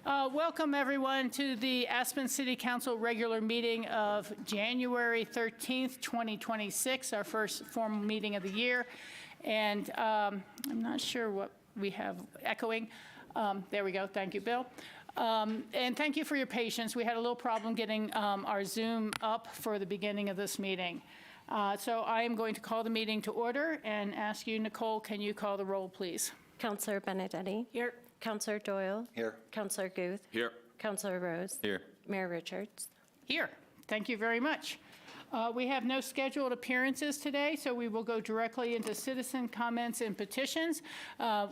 Welcome, everyone, to the Aspen City Council regular meeting of January 13th, 2026, our first formal meeting of the year. And I'm not sure what we have echoing. There we go. Thank you, Bill. And thank you for your patience. We had a little problem getting our Zoom up for the beginning of this meeting. So I am going to call the meeting to order and ask you, Nicole, can you call the roll, please? Councillor Benedetti. Here. Councillor Doyle. Here. Councillor Guth. Here. Councillor Rose. Here. Mayor Richards. Here. Thank you very much. We have no scheduled appearances today, so we will go directly into citizen comments and petitions.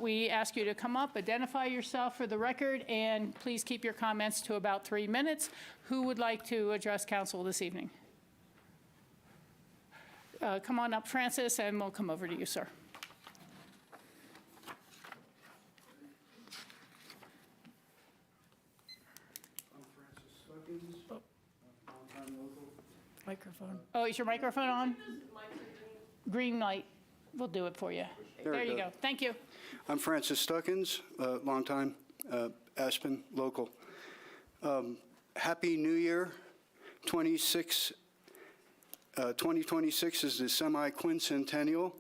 We ask you to come up, identify yourself for the record, and please keep your comments to about 3 minutes. Who would like to address council this evening? Come on up, Francis, and we'll come over to you, sir. Microphone. Oh, is your microphone on? Green light. We'll do it for you. There you go. Thank you. I'm Francis Stuckins, longtime Aspen local. Happy New Year. 2026 is the semi-quincentennial,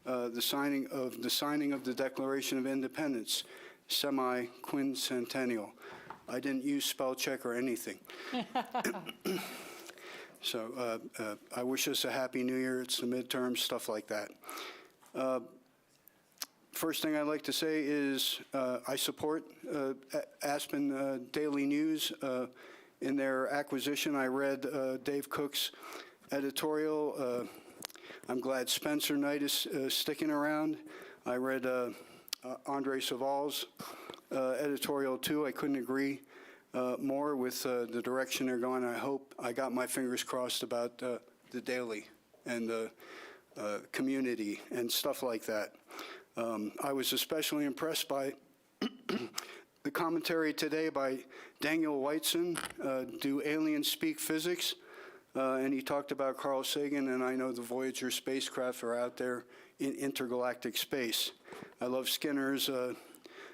the signing of the Declaration of Independence. Semi-quincentennial. I didn't use spell check or anything. So I wish us a happy New Year. It's the midterm, stuff like that. First thing I'd like to say is I support Aspen Daily News in their acquisition. I read Dave Cook's editorial. I'm glad Spencer Knight is sticking around. I read Andre Saval's editorial too. I couldn't agree more with the direction they're going. I hope I got my fingers crossed about the Daily and the community and stuff like that. I was especially impressed by the commentary today by Daniel Whiteson, Do Aliens Speak Physics? And he talked about Carl Sagan, and I know the Voyager spacecraft are out there in intergalactic space. I love Skinner's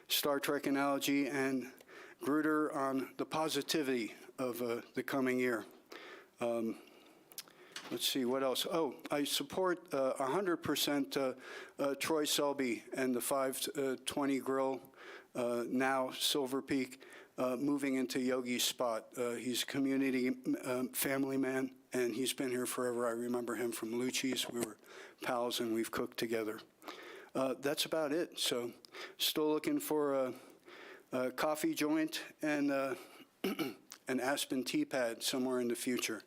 Star Trek analogy and Gruder on the positivity of the coming year. Let's see, what else? Oh, I support 100% Troy Selby and the 520 Grill, now Silver Peak, moving into Yogi's spot. He's a community family man, and he's been here forever. I remember him from Lucci's. We were pals, and we've cooked together. That's about it. So still looking for a coffee joint and an Aspen tea pad somewhere in the future.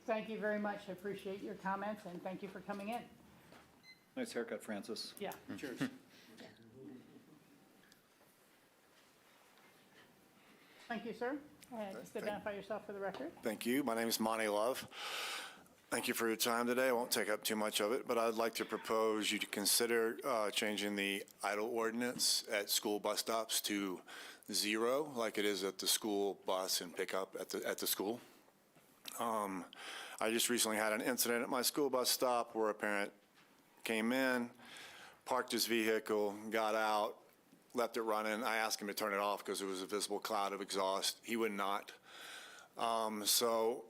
Thank you very much. I appreciate your comments, and thank you for coming in. Nice haircut, Francis. Yeah. Cheers. Thank you, sir. Just identify yourself for the record. Thank you. My name is Monty Love. Thank you for your time today. I won't take up too much of it, but I'd like to propose you to consider changing the idle ordinance at school bus stops to 0, like it is at the school bus and pickup at the school. I just recently had an incident at my school bus stop where a parent came in, parked his vehicle, got out, left it running. I asked him to turn it off because there was a visible cloud of exhaust. He would not. So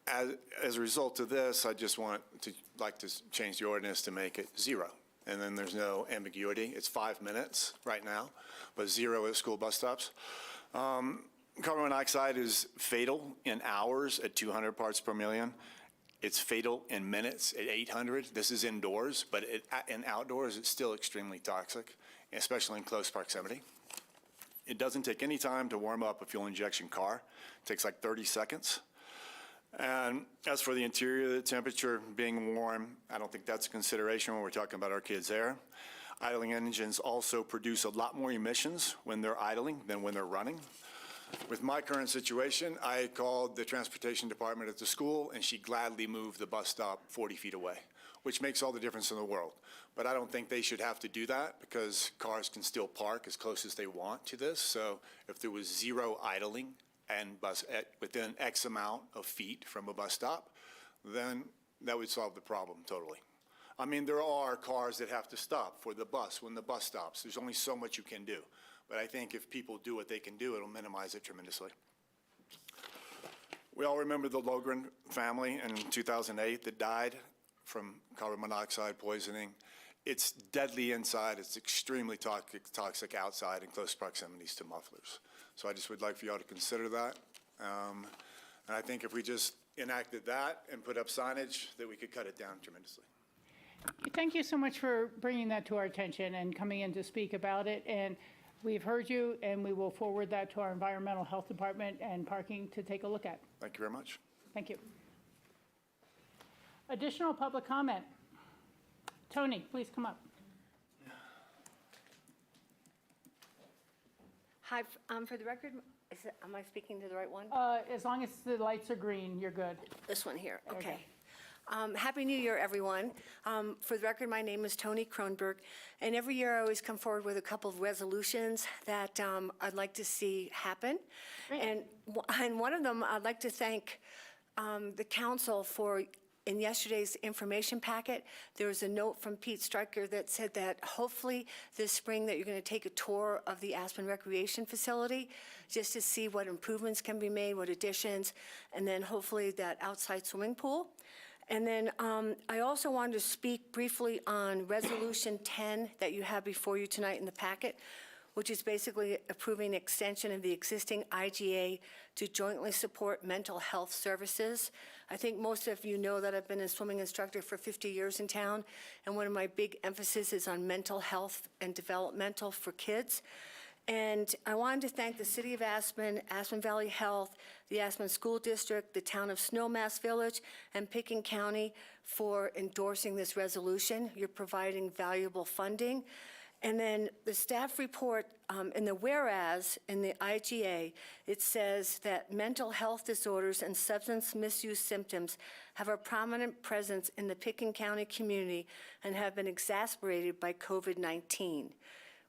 as a result of this, I just like to change the ordinance to make it 0. And then there's no ambiguity. It's 5 minutes right now, but 0 at school bus stops. Carbon monoxide is fatal in hours at 200 parts per million. It's fatal in minutes at 800. This is indoors, but in outdoors, it's still extremely toxic, especially in close proximity. It doesn't take any time to warm up a fuel injection car. It takes like 30 seconds. And as for the interior, the temperature being warm, I don't think that's a consideration when we're talking about our kids' air. Idling engines also produce a lot more emissions when they're idling than when they're running. With my current situation, I called the transportation department at the school, and she gladly moved the bus stop 40 feet away, which makes all the difference in the world. But I don't think they should have to do that because cars can still park as close as they want to this. So if there was 0 idling and bus within X amount of feet from a bus stop, then that would solve the problem totally. I mean, there are cars that have to stop for the bus when the bus stops. There's only so much you can do. But I think if people do what they can do, it'll minimize it tremendously. We all remember the Logren family in 2008 that died from carbon monoxide poisoning. It's deadly inside. It's extremely toxic outside in close proximities to mufflers. So I just would like for y'all to consider that. And I think if we just enacted that and put up signage, that we could cut it down tremendously. Thank you so much for bringing that to our attention and coming in to speak about it. And we've heard you, and we will forward that to our Environmental Health Department and Parking to take a look at. Thank you very much. Thank you. Additional public comment. Tony, please come up. Hi, for the record, am I speaking to the right one? As long as the lights are green, you're good. This one here, Okay. okay. Happy New Year, everyone. For the record, my name is Toni Kronberg, and every year I always come forward with a couple of resolutions that I'd like to see happen. Great. And one of them, I'd like to thank the council for, in yesterday's information packet, there was a note from Pete Stryker that said that hopefully this spring that you're going to take a tour of the Aspen Recreation Facility just to see what improvements can be made, what additions, and then hopefully that outside swimming pool. And then I also wanted to speak briefly on Resolution 10 that you have before you tonight in the packet, which is basically approving extension of the existing IGA to jointly support mental health services. I think most of you know that I've been a swimming instructor for 50 years in town, and one of my big emphasis is on mental health and developmental for kids. And I wanted to thank the City of Aspen, Aspen Valley Health, the Aspen School District, the Town of Snowmass Village, and Pickens County for endorsing this resolution. You're providing valuable funding. And then the staff report in the whereas in the IGA, it says that mental health disorders and substance misuse symptoms have a prominent presence in the Pickens County community and have been exacerbated by COVID-19.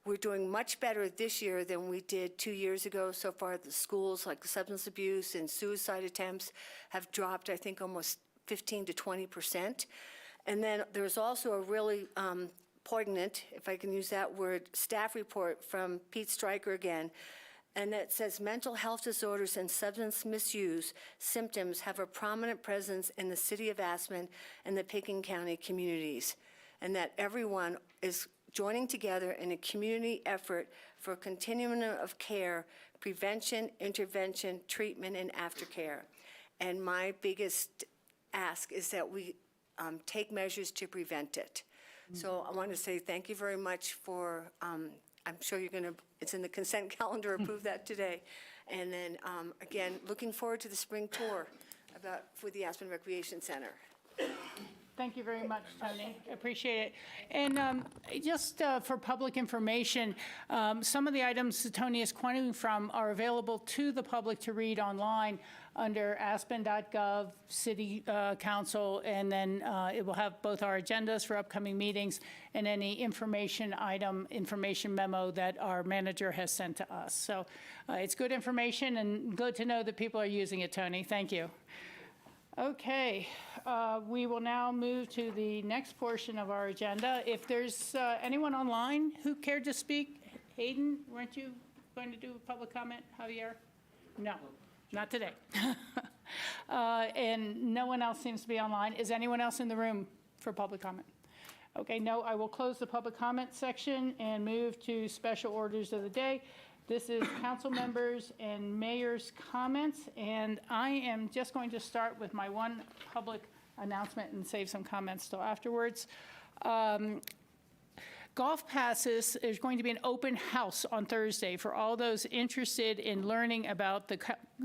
We're doing much better this year than we did 2 years ago. So far, the schools, like substance abuse and suicide attempts, have dropped, I think, almost 15 to 20%. And then there's also a really poignant, if I can use that word, staff report from Pete Stryker again, and that says mental health disorders and substance misuse symptoms have a prominent presence in the City of Aspen and the Pickens County communities, and that everyone is joining together in a community effort for continuum of care, prevention, intervention, treatment, and aftercare. And my biggest ask is that we take measures to prevent it. So I want to say thank you very much for, I'm sure you're going to, it's in the consent calendar, approve that today. And then, again, looking forward to the spring tour for the Aspen Recreation Center. Thank you very much, Tony. Appreciate it. And just for public information, some of the items that Tony is quoting from are available to the public to read online under aspen.gov, City Council, and then it will have both our agendas for upcoming meetings and any information memo that our manager has sent to us. So it's good information and good to know that people are using it, Tony. Thank you. Okay, we will now move to the next portion of our agenda. If there's anyone online who cared to speak, Hayden, weren't you going to do a public comment? Javier? No, not today. And no one else seems to be online. Is anyone else in the room for public comment? Okay, no, I will close the public comment section and move to special orders of the day. This is council members and mayor's comments, and I am just going to start with my one public announcement and save some comments till afterwards. Golf Passes, there's going to be an open house on Thursday for all those interested in learning about the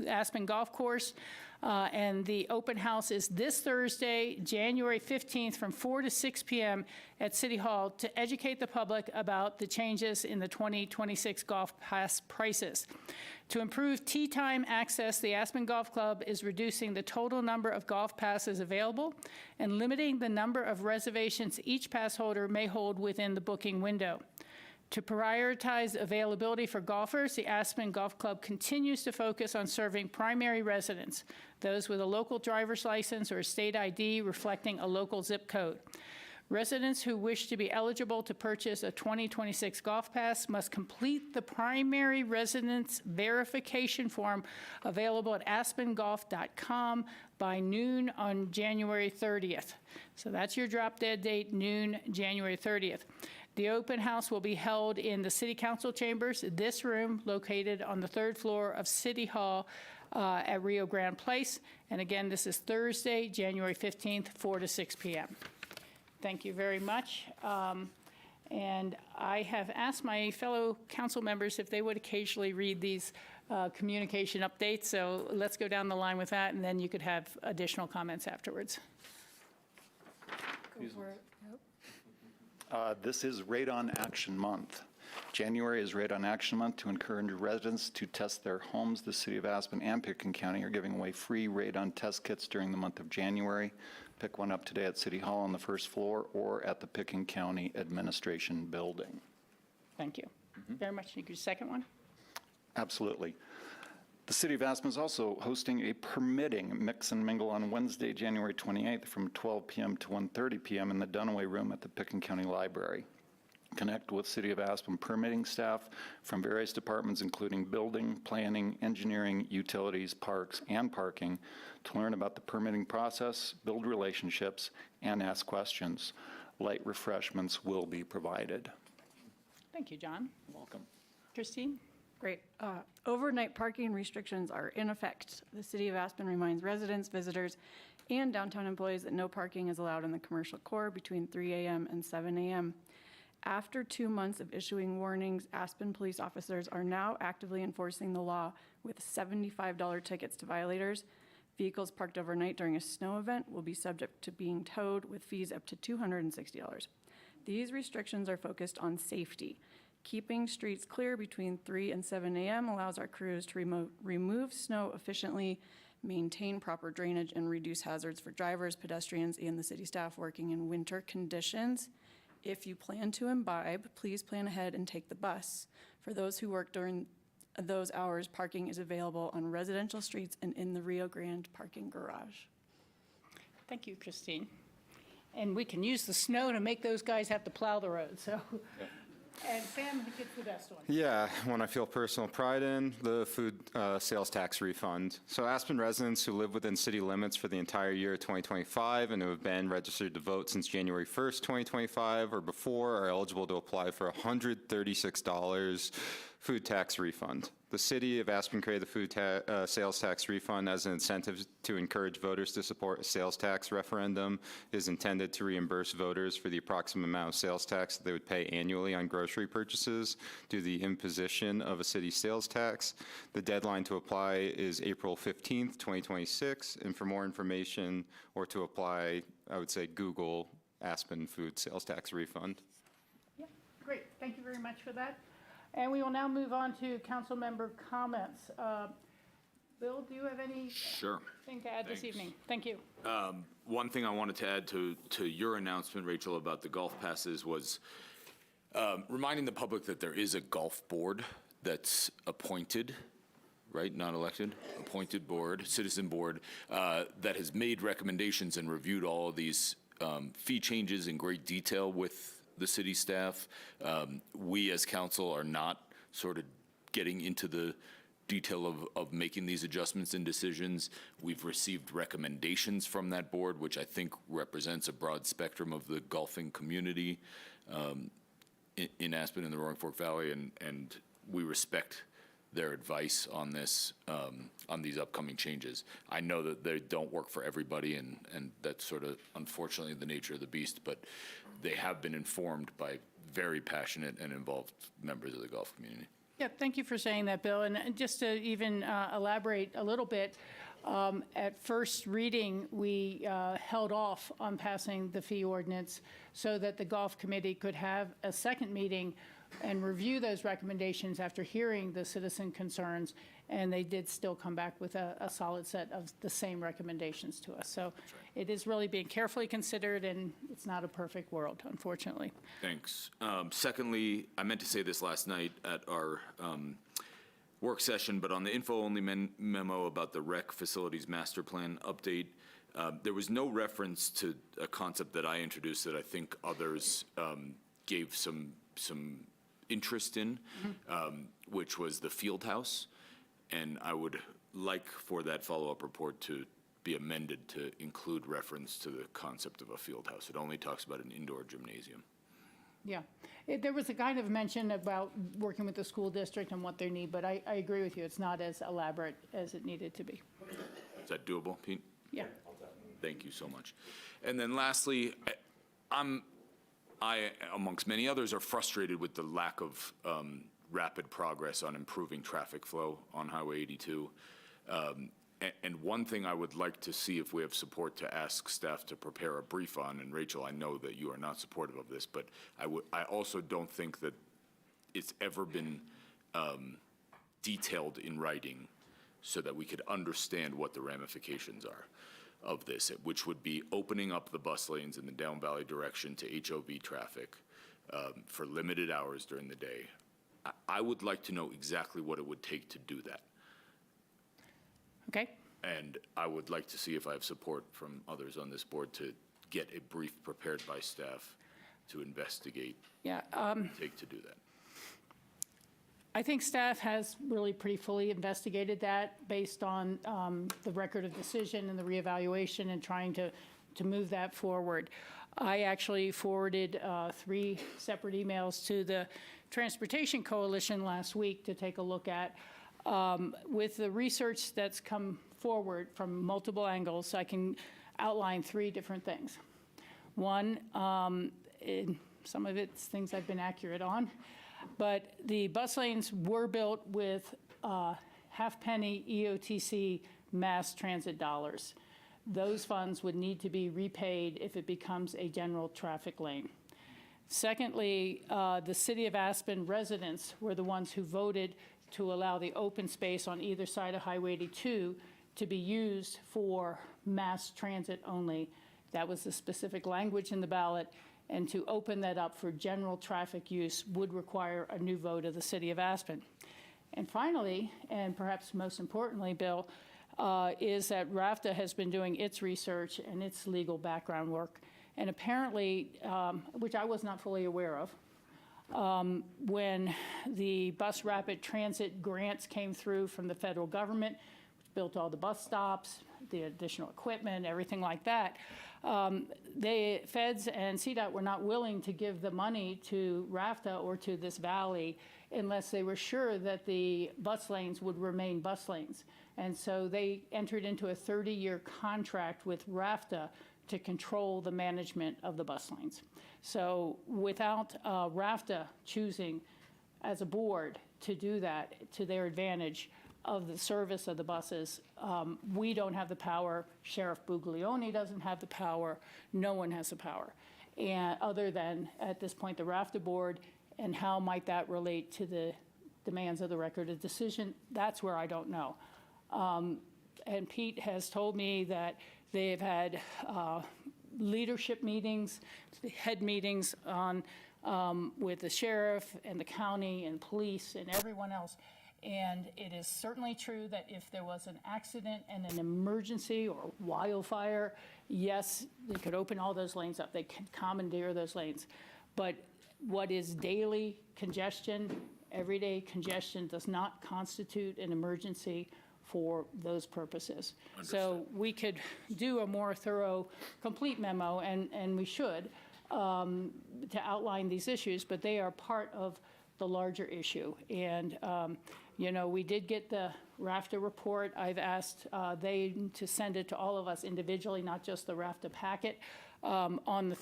Aspen Golf Course. And the open house is this Thursday, January 15th, from 4 to 6 p.m. at City Hall to educate the public about the changes in the 2026 golf pass prices. To improve tee time access, the Aspen Golf Club is reducing the total number of golf passes available and limiting the number of reservations each pass holder may hold within the booking window. To prioritize availability for golfers, the Aspen Golf Club continues to focus on serving primary residents, those with a local driver's license or a state ID reflecting a local zip code. Residents who wish to be eligible to purchase a 2026 Golf Pass must complete the primary residence verification form available at aspengolf.com by noon on January 30th. So that's your drop-dead date, noon, January 30th. The open house will be held in the City Council chambers, this room located on the 3rd floor of City Hall at Rio Grande Place. And again, this is Thursday, January 15th, 4 to 6 p.m. Thank you very much. And I have asked my fellow council members if they would occasionally read these communication updates. So let's go down the line with that, and then you could have additional comments afterwards. Go for it. This is Radon Action Month. January is Radon Action Month to encourage residents to test their homes. The City of Aspen and Pitkin County are giving away free radon test kits during the month of January. Pick one up today at City Hall on the 1st floor or at the Pitkin County Administration Building. Thank you very much. Your second one? Absolutely. The City of Aspen is also hosting a permitting mix and mingle on Wednesday, January 28th from 12 p.m. to 1:30 p.m. in the Dunaway Room at the Pitkin County Library. Connect with City of Aspen permitting staff from various departments, including building, planning, engineering, utilities, parks, and parking, to learn about the permitting process, build relationships, and ask questions. Light refreshments will be provided. Thank you, John. Welcome. Christine? Great. Overnight parking restrictions are in effect. The City of Aspen reminds residents, visitors, and downtown employees that no parking is allowed in the commercial core between 3 a.m. and 7 a.m. After 2 months of issuing warnings, Aspen police officers are now actively enforcing the law with $75 tickets to violators. Vehicles parked overnight during a snow event will be subject to being towed with fees up to $260. These restrictions are focused on safety. Keeping streets clear between 3 and 7 a.m. allows our crews to remove snow efficiently, maintain proper drainage, and reduce hazards for drivers, pedestrians, and the city staff working in winter conditions. If you plan to imbibe, please plan ahead and take the bus. For those who work during those hours, parking is available on residential streets and in the Rio Grande parking garage. Thank you, Christine. And we can use the snow to make those guys have to plow the road, so. And Sam gets the best one. Yeah, one I feel personal pride in, the food sales tax refund. So Aspen residents who live within city limits for the entire year of 2025 and who have been registered to vote since January 1st, 2025 or before are eligible to apply for $136 food tax refund. The City of Aspen created the food sales tax refund as an incentive to encourage voters to support a sales tax referendum. It is intended to reimburse voters for the approximate amount of sales tax that they would pay annually on grocery purchases due to the imposition of a city sales tax. The deadline to apply is April 15th, 2026. And for more information or to apply, I would say Google Aspen food sales tax refund. Yeah, great. Thank you very much for that. And we will now move on to council member comments. Bill, do you have anything to add this evening? Thank you. One thing I wanted to add to your announcement, Rachel, about the golf passes was reminding the public that there is a golf board that's appointed, right, not elected, appointed board, citizen board, that has made recommendations and reviewed all of these fee changes in great detail with the city staff. We as council are not sort of getting into the detail of making these adjustments and decisions. We've received recommendations from that board, which I think represents a broad spectrum of the golfing community in Aspen and the Roaring Fork Valley, and we respect their advice on this, on these upcoming changes. I know that they don't work for everybody, and that's sort of unfortunately the nature of the beast, but they have been informed by very passionate and involved members of the golf community. Yeah, thank you for saying that, Bill. And just to even elaborate a little bit, at first reading, we held off on passing the fee ordinance so that the golf committee could have a second meeting and review those recommendations after hearing the citizen concerns, and they did still come back with a solid set of the same recommendations to us. So it is really being carefully considered, and it's not a perfect world, unfortunately. Thanks. Secondly, I meant to say this last night at our work session, but on the info-only memo about the rec facilities master plan update, There was no reference to a concept that I introduced that I think others gave some interest in, which was the field house. And I would like for that follow-up report to be amended to include reference to the concept of a field house. It only talks about an indoor gymnasium. Yeah. There was a kind of mention about working with the school district and what they need, but I agree with you. It's not as elaborate as it needed to be. Is that doable, Pete? Yeah. Thank you so much. And then lastly, I, amongst many others, are frustrated with the lack of rapid progress on improving traffic flow on Highway 82. And one thing I would like to see if we have support to ask staff to prepare a brief on, and Rachel, I know that you are not supportive of this, but I also don't think that it's ever been detailed in writing so that we could understand what the ramifications are of this, which would be opening up the bus lanes in the Down Valley direction to HOV traffic for limited hours during the day. I would like to know exactly what it would take to do that. Okay. And I would like to see if I have support from others on this board to get a brief prepared by staff to investigate, Yeah. take to do that. I think staff has really pretty fully investigated that based on the record of decision and the reevaluation and trying to move that forward. I actually forwarded 3 separate emails to the Transportation Coalition last week to take a look at. With the research that's come forward from multiple angles, I can outline 3 different things. One, some of it's things I've been accurate on, but the bus lanes were built with half-penny EOTC mass transit dollars. Those funds would need to be repaid if it becomes a general traffic lane. Secondly, the City of Aspen residents were the ones who voted to allow the open space on either side of Highway 82 to be used for mass transit only. That was the specific language in the ballot, and to open that up for general traffic use would require a new vote of the City of Aspen. And finally, and perhaps most importantly, Bill, is that VI.D has been doing its research and its legal background work, and apparently, which I was not fully aware of, when the bus rapid transit grants came through from the federal government, which built all the bus stops, the additional equipment, everything like that, the feds and CDOT were not willing to give the money to VI.D or to this valley unless they were sure that the bus lanes would remain bus lanes. And so they entered into a 30-year contract with VI.D to control the management of the bus lanes. So without VI.D choosing as a board to do that to their advantage of the service of the buses, we don't have the power. Sheriff Buglione doesn't have the power. No one has the power. And other than, at this point, the VI.D board, and how might that relate to the demands of the record of decision, that's where I don't know. And Pete has told me that they've had leadership meetings, head meetings on, with the sheriff and the county and police and everyone else. And it is certainly true that if there was an accident and an emergency or wildfire, yes, they could open all those lanes up. They could commandeer those lanes. But what is daily congestion, everyday congestion, does not constitute an emergency for those purposes. So we could do a more thorough, complete memo, and we should, to outline these issues, but they are part of the larger issue. And, you know, we did get the VI.D report. I've asked they to send it to all of us individually, not just the VI.D packet, on the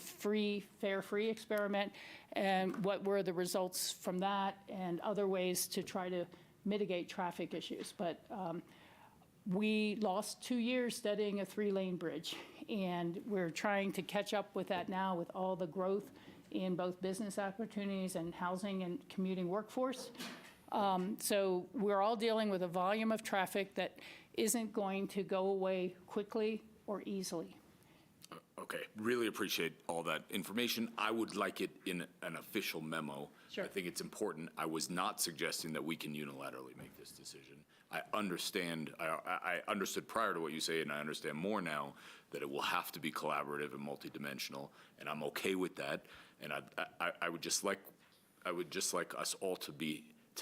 fare free experiment, and what were the results from that, and other ways to try to mitigate traffic issues. But we lost 2 years studying a 3-lane bridge, and we're trying to catch up with that now with all the growth in both business opportunities and housing and commuting workforce. So we're all dealing with a volume of traffic that isn't going to go away quickly or easily. Okay, really appreciate all that information. I would like it in an official memo. Sure. I think it's important. I was not suggesting that we can unilaterally make this decision. I understand, I understood prior to what you say, and I understand more now, that it will have to be collaborative and multidimensional, and I'm okay with that. And I would just like us all to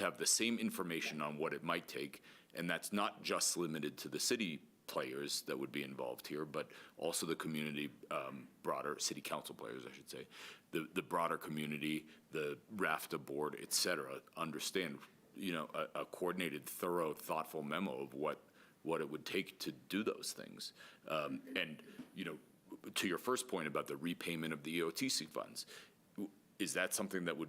have the same information on what it might take, and that's not just limited to the city players that would be involved here, but also the community, broader city council players, I should say, the broader community, the RAFTA board, et cetera, understand, a coordinated, thorough, thoughtful memo of what it would take to do those things. And, to your first point about the repayment of the EOTC funds, is that something that would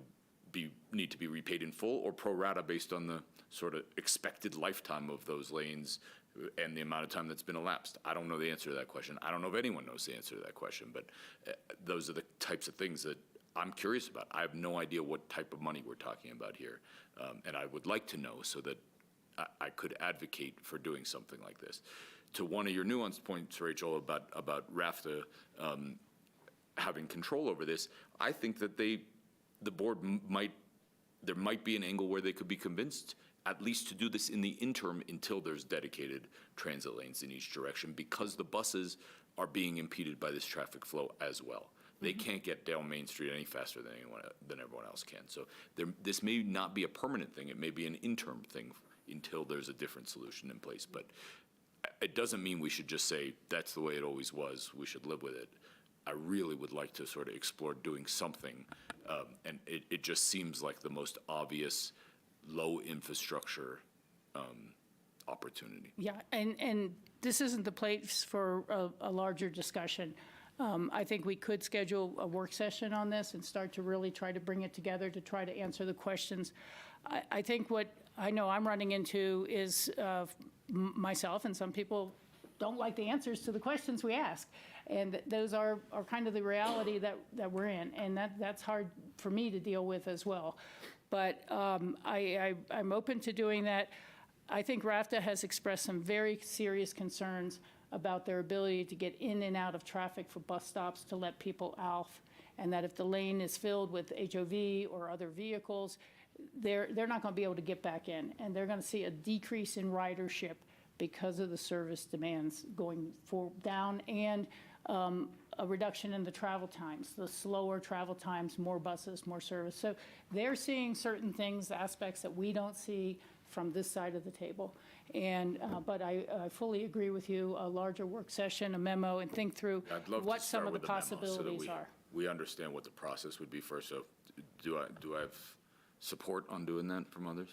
need to be repaid in full or pro rata based on the sort of expected lifetime of those lanes and the amount of time that's been elapsed? I don't know the answer to that question. I don't know if anyone knows the answer to that question, but those are the types of things that I'm curious about. I have no idea what type of money we're talking about here, and I would like to know so that I could advocate for doing something like this. To one of your nuanced points, Rachel, about RAFTA having control over this, I think that the board there might be an angle where they could be convinced at least to do this in the interim until there's dedicated transit lanes in each direction, because the buses are being impeded by this traffic flow as well. They can't get down Main Street any faster than everyone else can. So this may not be a permanent thing. It may be an interim thing until there's a different solution in place. But it doesn't mean we should just say that's the way it always was. We should live with it. I really would like to sort of explore doing something, and it just seems like the most obvious low infrastructure opportunity. Yeah, and this isn't the place for a larger discussion. I think we could schedule a work session on this and start to really try to bring it together to try to answer the questions. I think what I know I'm running into is myself, and some people don't like the answers to the questions we ask. And those are kind of the reality that we're in, and that's hard for me to deal with as well. But I'm open to doing that. I think RAFTA has expressed some very serious concerns about their ability to get in and out of traffic for bus stops to let people off, and that if the lane is filled with HOV or other vehicles, they're not going to be able to get back in, and they're going to see a decrease in ridership because of the service demands going down, and a reduction in the travel times, the slower travel times, more buses, more service. So they're seeing certain things, aspects that we don't see from this side of the table. And but I fully agree with you, a larger work session, a memo, and think through I'd love what to some start of the with memo so that possibilities are. we understand what the process would be first. So do I have support on doing that from others?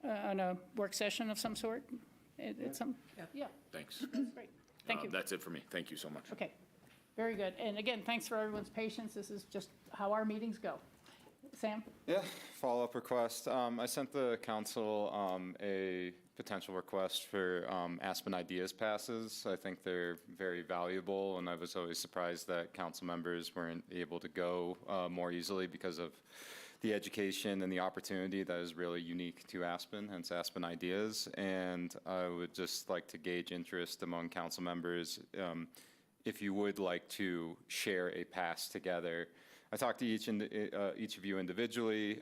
On a work session of some sort? It's some, yeah, Thanks. that's great. Thank you. That's it for me. Thank you so much. Okay, very good. And again, thanks for everyone's patience. This is just how our meetings go. Sam? Yeah, follow-up request. I sent the council a potential request for Aspen Ideas passes. I think they're very valuable, and I was always surprised that council members weren't able to go more easily because of the education and the opportunity that is really unique to Aspen, hence Aspen Ideas. And I would just like to gauge interest among council members if you would like to share a pass together. I talked to each of you individually.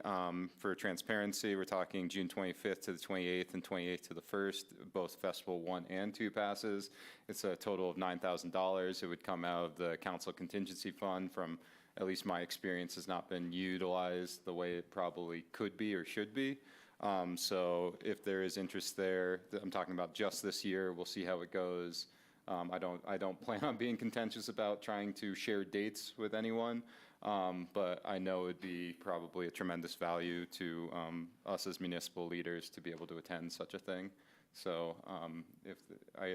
For transparency, we're talking June 25th to the 28th and 28th to the 1st, both Festival 1 and 2 passes. It's a total of $9,000. It would come out of the council contingency fund. From at least my experience, has not been utilized the way it probably could be or should be. So if there is interest there, I'm talking about just this year, we'll see how it goes. I don't plan on being contentious about trying to share dates with anyone. But I know it'd be probably a tremendous value to us as municipal leaders to be able to attend such a thing. So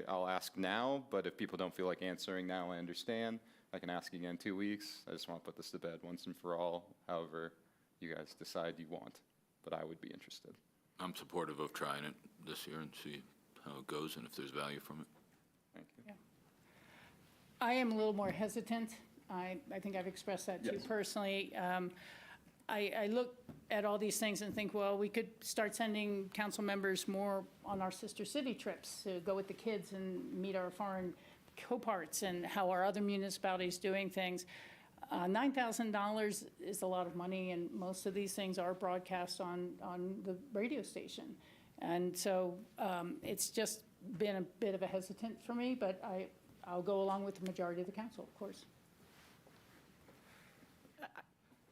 I'll ask now, but if people don't feel like answering now, I understand. I can ask again in 2 weeks. I just want to put this to bed once and for all, however you guys decide you want. But I would be interested. I'm supportive of trying it this year and see how it goes and if there's value from it. Thank you. Yeah. I am a little more hesitant. I think I've expressed that too Yes. personally. I look at all these things and think, well, we could start sending council members more on our sister city trips to go with the kids and meet our foreign coparts and how our other municipalities doing things. $9,000 is a lot of money, and most of these things are broadcast on the radio station. And so it's just been a bit of a hesitant for me, but I'll go along with the majority of the council, of course.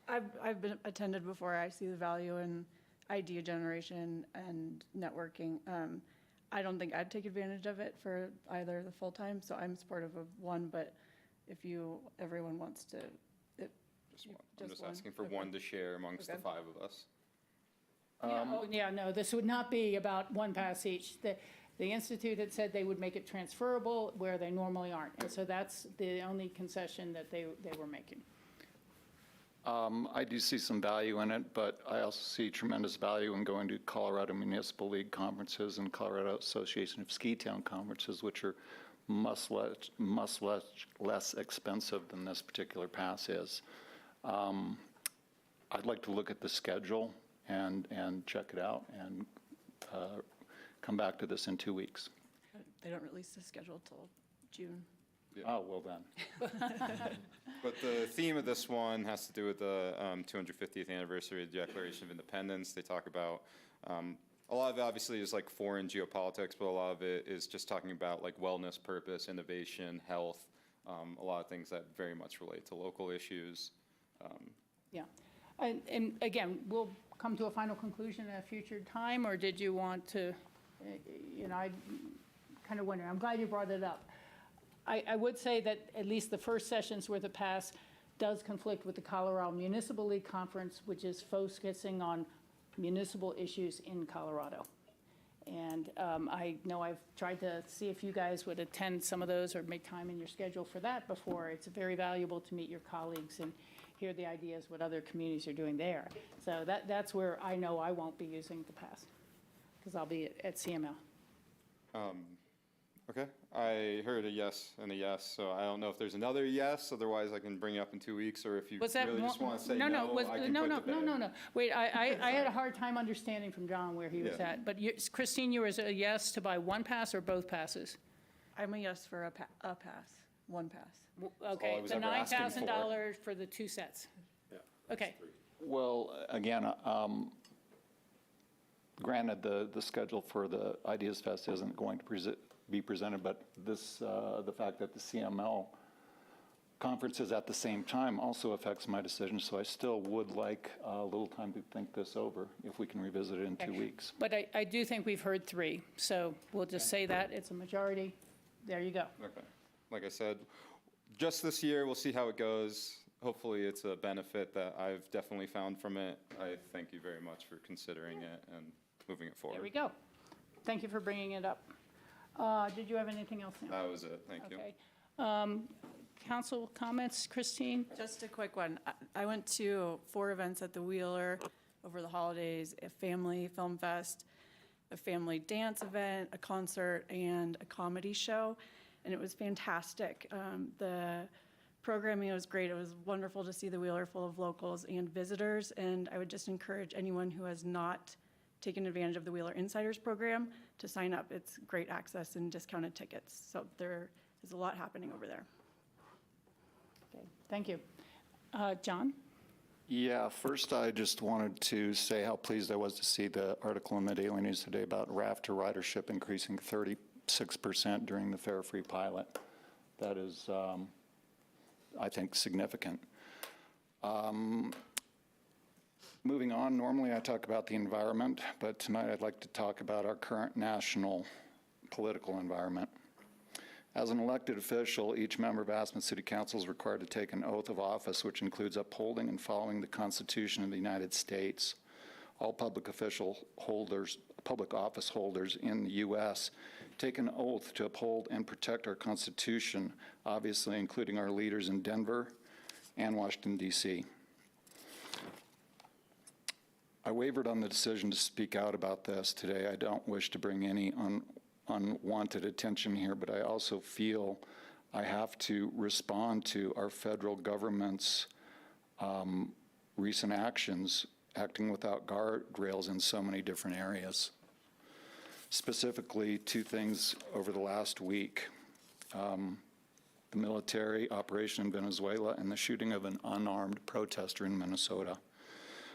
I've been attended before. I see the value in idea generation and networking. I don't think I'd take advantage of it for either the full-time, so I'm supportive of one, but if everyone wants to. Just one. I'm just one. asking for Okay. one to share amongst the Okay. 5 of us. No, this would not be about one pass each. The Institute had said they would make it transferable where they normally aren't. And so that's the only concession that they were making. I do see some value in it, but I also see tremendous value in going to Colorado Municipal League conferences and Colorado Association of Ski Town conferences, which are much less expensive than this particular pass is. I'd like to look at the schedule and check it out and come back to this in 2 weeks. They don't release the schedule till June. Oh, well then. But the theme of this one has to do with the 250th anniversary of the Declaration of Independence. They talk about, a lot of it obviously is like foreign geopolitics, but a lot of it is just talking about like wellness, purpose, innovation, health, a lot of things that very much relate to local issues. Yeah. And again, we'll come to a final conclusion at a future time, or did you want to, I kind of wonder, I'm glad you brought it up. I would say that at least the first session's worth of pass does conflict with the Colorado Municipal League Conference, which is focusing on municipal issues in Colorado. And I know I've tried to see if you guys would attend some of those or make time in your schedule for that before. It's very valuable to meet your colleagues and hear the ideas, what other communities are doing there. So that's where I know I won't be using the pass, because I'll be at CML. Okay, I heard a yes and a yes, so I don't know if there's another yes, otherwise I can bring it up in 2 weeks, or if you Was that really just one- want to say no, no, was- I can no, put no, to bed. no. Wait, I had a hard time understanding from John where he was Yeah. at. But Christine, you was a yes to buy one pass or both passes? I'm a yes for a pass, one pass. Okay, was the ever asking for. $9,000 for the 2 sets. Okay, Well, again, granted, the schedule for the Ideas Fest isn't going to be presented, but the fact that the CML conference is at the same time also affects my decision, so I still would like a little time to think this over, if we can revisit it in 2 weeks. but I do think we've heard 3, so we'll just say that, it's a majority. There you go. Okay, like I said, just this year, we'll see how it goes. Hopefully, it's a benefit that I've definitely found from it. I thank you very much for considering it and moving it forward. There we go. Thank you for bringing it up. Did you have anything else, Sam? That was it, thank you. Okay. Council comments, Christine? Just a quick one. I went to 4 events at the Wheeler over the holidays, a family film fest, a family dance event, a concert, and a comedy show, and it was fantastic. The programming was great. It was wonderful to see the Wheeler full of locals and visitors, and I would just encourage anyone who has not taken advantage of the Wheeler Insiders program to sign up. It's great access and discounted tickets, so there is a lot happening over there. Okay, thank you. John? Yeah, first I just wanted to say how pleased I was to see the article in the Daily News today about rafter ridership increasing 36% during the fare-free pilot. That is, I think, significant. Moving on, normally I talk about the environment, but tonight I'd like to talk about our current national political environment. As an elected official, each member of Aspen City Council is required to take an oath of office, which includes upholding and following the Constitution of the United States. All public office holders in the U.S. take an oath to uphold and protect our Constitution, obviously including our leaders in Denver and Washington, D.C. I wavered on the decision to speak out about this today. I don't wish to bring any unwanted attention here, but I also feel I have to respond to our federal government's recent actions, acting without guardrails in so many different areas. Specifically, 2 things over the last week. The military operation in Venezuela and the shooting of an unarmed protester in Minnesota.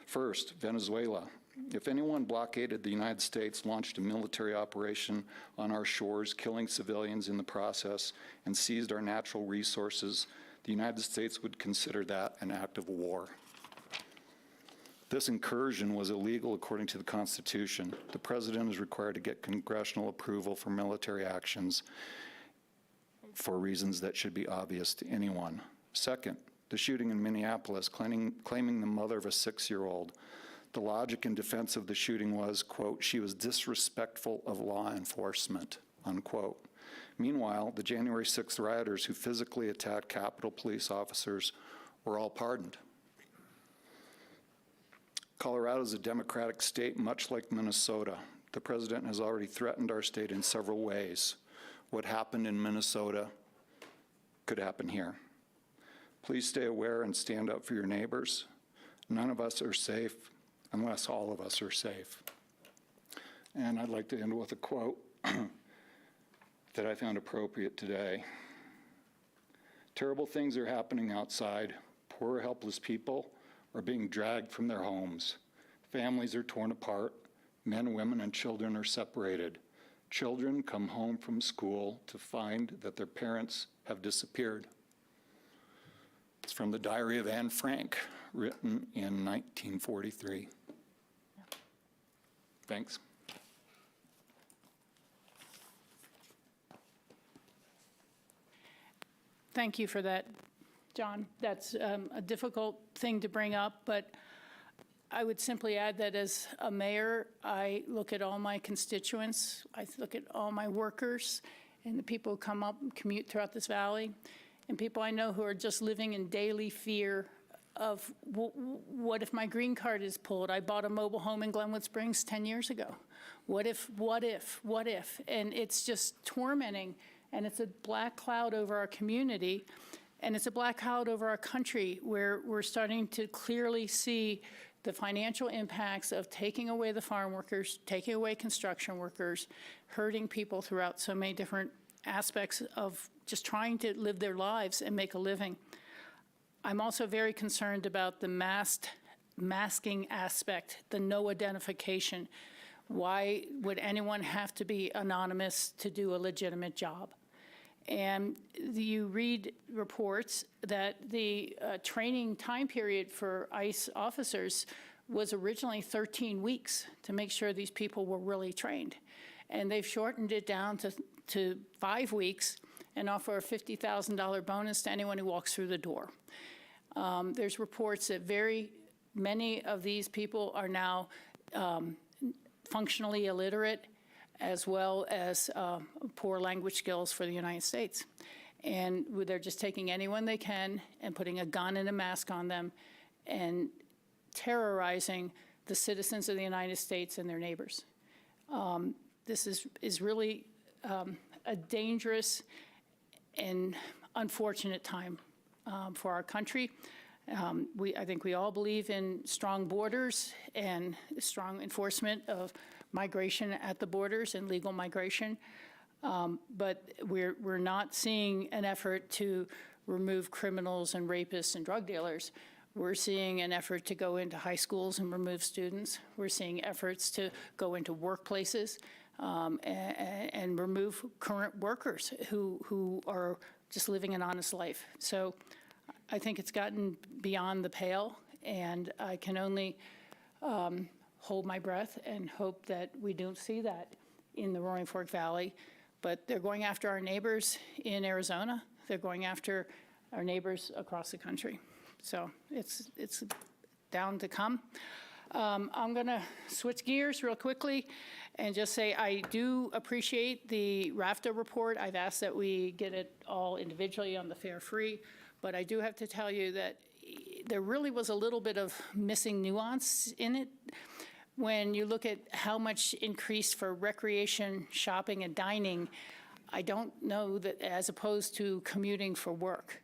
First, Venezuela. If anyone blockaded the United States, launched a military operation on our shores, killing civilians in the process, and seized our natural resources, the United States would consider that an act of war. This incursion was illegal according to the Constitution. The President is required to get congressional approval for military actions for reasons that should be obvious to anyone. Second, the shooting in Minneapolis, claiming the mother of a 6-year-old. The logic in defense of the shooting was, quote, she was disrespectful of law enforcement, unquote. Meanwhile, the January 6th rioters who physically attacked Capitol Police officers were all pardoned. Colorado is a democratic state, much like Minnesota. The President has already threatened our state in several ways. What happened in Minnesota could happen here. Please stay aware and stand up for your neighbors. None of us are safe unless all of us are safe. And I'd like to end with a quote that I found appropriate today. Terrible things are happening outside. Poor, helpless people are being dragged from their homes. Families are torn apart. Men, women, and children are separated. Children come home from school to find that their parents have disappeared. It's from the Diary of Anne Frank, written in 1943. Thanks. Thank you for that, John. That's a difficult thing to bring up, but I would simply add that as a mayor, I look at all my constituents, I look at all my workers, and the people who come up and commute throughout this valley, and people I know who are just living in daily fear of what if my green card is pulled? I bought a mobile home in Glenwood Springs 10 years ago. What if? And it's just tormenting, and it's a black cloud over our community, and it's a black cloud over our country, where we're starting to clearly see the financial impacts of taking away the farm workers, taking away construction workers, hurting people throughout so many different aspects of just trying to live their lives and make a living. I'm also very concerned about the masking aspect, the no identification. Why would anyone have to be anonymous to do a legitimate job? And you read reports that the training time period for ICE officers was originally 13 weeks to make sure these people were really trained. And they've shortened it down to 5 weeks and offer a $50,000 bonus to anyone who walks through the door. There's reports that very many of these people are now functionally illiterate, as well as poor language skills for the United States. And they're just taking anyone they can and putting a gun and a mask on them and terrorizing the citizens of the United States and their neighbors. This is really a dangerous and unfortunate time for our country. I think we all believe in strong borders and strong enforcement of migration at the borders and legal migration, but we're not seeing an effort to remove criminals and rapists and drug dealers. We're seeing an effort to go into high schools and remove students. We're seeing efforts to go into workplaces and remove current workers who are just living an honest life. So I think it's gotten beyond the pale, and I can only hold my breath and hope that we don't see that in the Roaring Fork Valley. But they're going after our neighbors in Arizona. They're going after our neighbors across the country. So it's down to come. I'm going to switch gears real quickly and just say I do appreciate the RAFTA report. I've asked that we get it all individually on the fare free, but I do have to tell you that there really was a little bit of missing nuance in it. When you look at how much increased for recreation, shopping, and dining, I don't know that as opposed to commuting for work.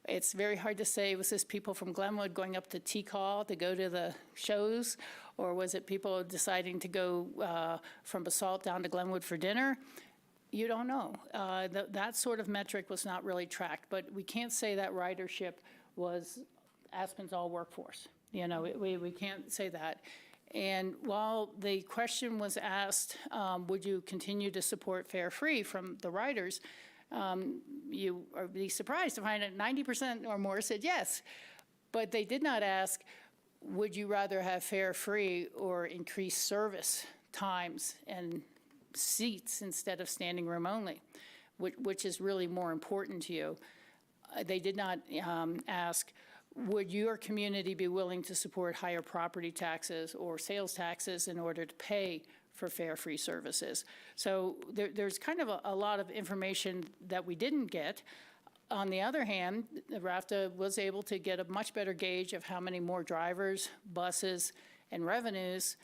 It's very hard to say, was this people from Glenwood going up to T-Call to go to the shows, or was it people deciding to go from Basalt down to Glenwood for dinner? You don't know. That sort of metric was not really tracked, but we can't say that ridership was Aspen's all workforce. You know, we can't say that. And while the question was asked, would you continue to support fare free from the riders, you are be surprised to find that 90% or more said yes. But they did not ask, would you rather have fare free or increased service times and seats instead of standing room only, which is really more important to you. They did not ask, would your community be willing to support higher property taxes or sales taxes in order to pay for fare-free services? So there's kind of a lot of information that we didn't get. On the other hand, the RAFTA was able to get a much better gauge of how many more drivers, buses, and revenues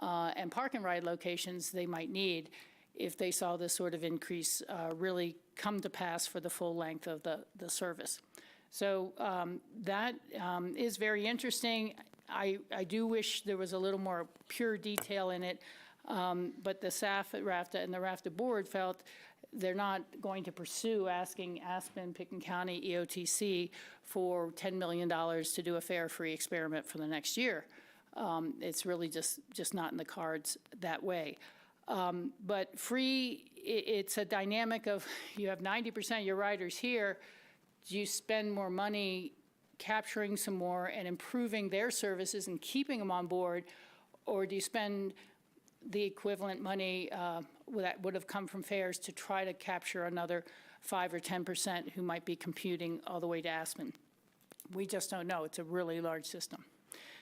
and park and ride locations they might need if they saw this sort of increase really come to pass for the full length of the service. So that is very interesting. I do wish there was a little more pure detail in it, but the staff at RAFTA and the RAFTA board felt they're not going to pursue asking Aspen, Picken County, EOTC for $10 million to do a fare-free experiment for the next year. It's really just not in the cards that way. But free, it's a dynamic of you have 90% of your riders here. Do you spend more money capturing some more and improving their services and keeping them on board, or do you spend the equivalent money that would have come from fares to try to capture another 5 or 10% who might be commuting all the way to Aspen? We just don't know. It's a really large system.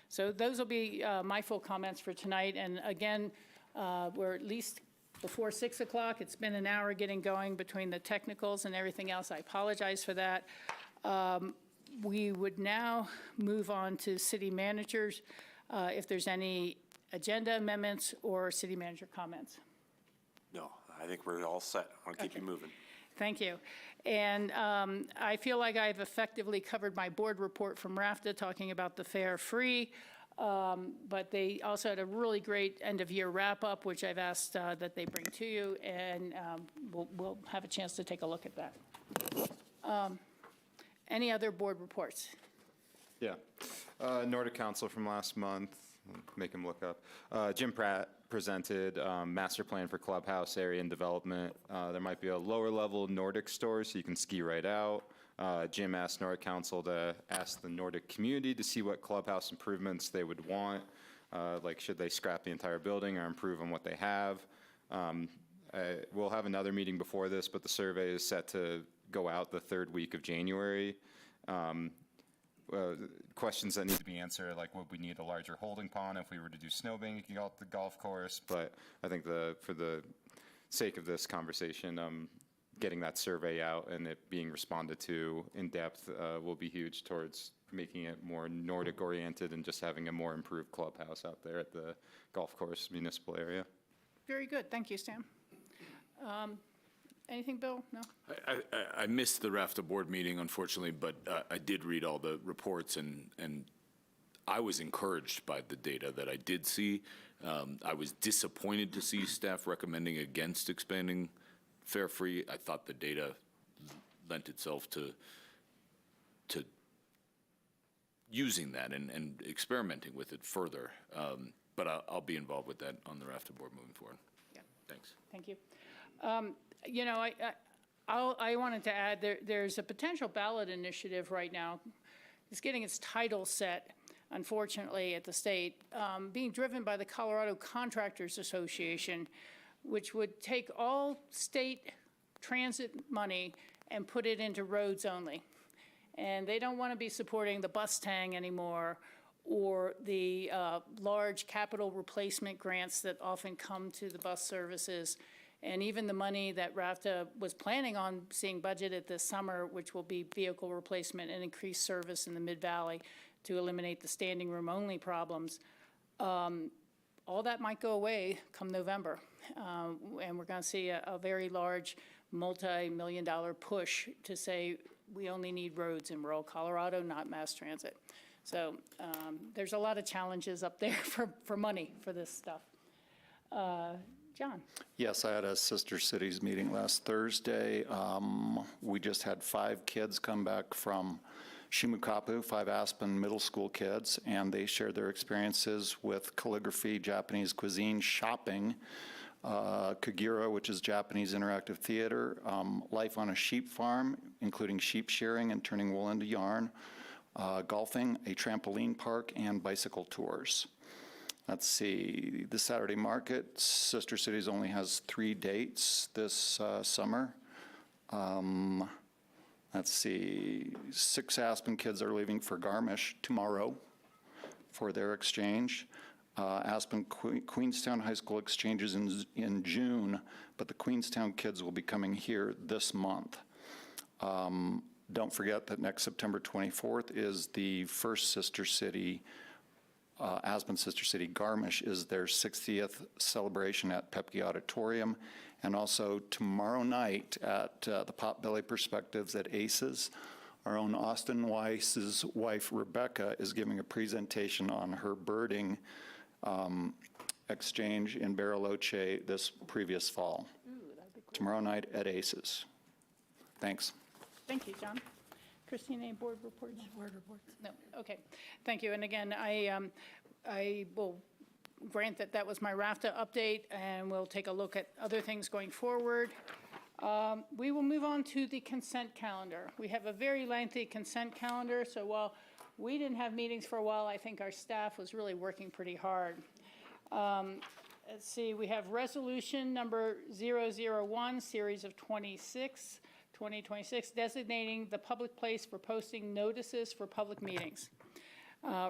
So those will be my full comments for tonight. And again, we're at least before 6 o'clock. It's been an hour getting going between the technicals and everything else. I apologize for that. We would now move on to city managers, if there's any agenda amendments or city manager comments. No, I think we're all set. I want to keep you moving. Thank you. And I feel like I've effectively covered my board report from RAFTA talking about the fare free. But they also had a really great end-of-year wrap-up, which I've asked that they bring to you, and we'll have a chance to take a look at that. Any other board reports? Yeah. Nordic Council from last month, make him look up. Jim Pratt presented master plan for clubhouse area and development. There might be a lower level Nordic store so you can ski right out. Jim asked Nordic Council to ask the Nordic community to see what clubhouse improvements they would want, like should they scrap the entire building or improve on what they have. We'll have another meeting before this, but the survey is set to go out the third week of January. Questions that need to be answered, like would we need a larger holding pond if we were to do snowbanking at the golf course, but I think for the sake of this conversation, getting that survey out and it being responded to in depth will be huge towards making it more Nordic oriented and just having a more improved clubhouse out there at the golf course municipal area. Very good. Thank you, Sam. Anything, Bill? No? I missed the RAFTA board meeting, unfortunately, but I did read all the reports, and I was encouraged by the data that I did see. I was disappointed to see staff recommending against expanding fare free. I thought the data lent itself to using that and experimenting with it further. But I'll be involved with that on the RAFTA board moving forward. Yeah. Thanks. Thank you. You know, I wanted to add there's a potential ballot initiative right now. It's getting its title set, unfortunately, at the state, being driven by the Colorado Contractors Association, which would take all state transit money and put it into roads only. And they don't want to be supporting the bus tang anymore or the large capital replacement grants that often come to the bus services. And even the money that RAFTA was planning on seeing budgeted this summer, which will be vehicle replacement and increased service in the Mid-Valley to eliminate the standing room only problems, all that might go away come November. And we're going to see a very large multi-million-dollar push to say we only need roads in rural Colorado, not mass transit. So there's a lot of challenges up there for money for this stuff. John? Yes, I had a Sister Cities meeting last Thursday. We just had 5 kids come back from Shimukapu, 5 Aspen middle school kids, and they shared their experiences with calligraphy, Japanese cuisine, shopping, Kagira, which is Japanese interactive theater, life on a sheep farm, including sheep shearing and turning wool into yarn, golfing, a trampoline park, and bicycle tours. Let's see, the Saturday market, Sister Cities only has 3 dates this summer. Let's see, 6 Aspen kids are leaving for Garmisch tomorrow for their exchange. Aspen Queenstown High School exchanges in June, but the Queenstown kids will be coming here this month. Don't forget that next September 24th is the first Sister City, Aspen Sister City Garmisch is their 60th celebration at Pepke Auditorium. And also tomorrow night at the Potbelly Perspectives at ACES, our own Austin Weiss's wife, Rebecca, is giving a presentation on her birding exchange in Bariloche this previous fall. Tomorrow night at ACES. Thanks. Thank you, John. Christine, any board reports? No board reports. No, okay. Thank you. And again, I will grant that that was my RAFTA update, and we'll take a look at other things going forward. We will move on to the consent calendar. We have a very lengthy consent calendar, so while we didn't have meetings for a while, I think our staff was really working pretty hard. Let's see, we have resolution number 001, series of 2026, designating the public place for posting notices for public meetings.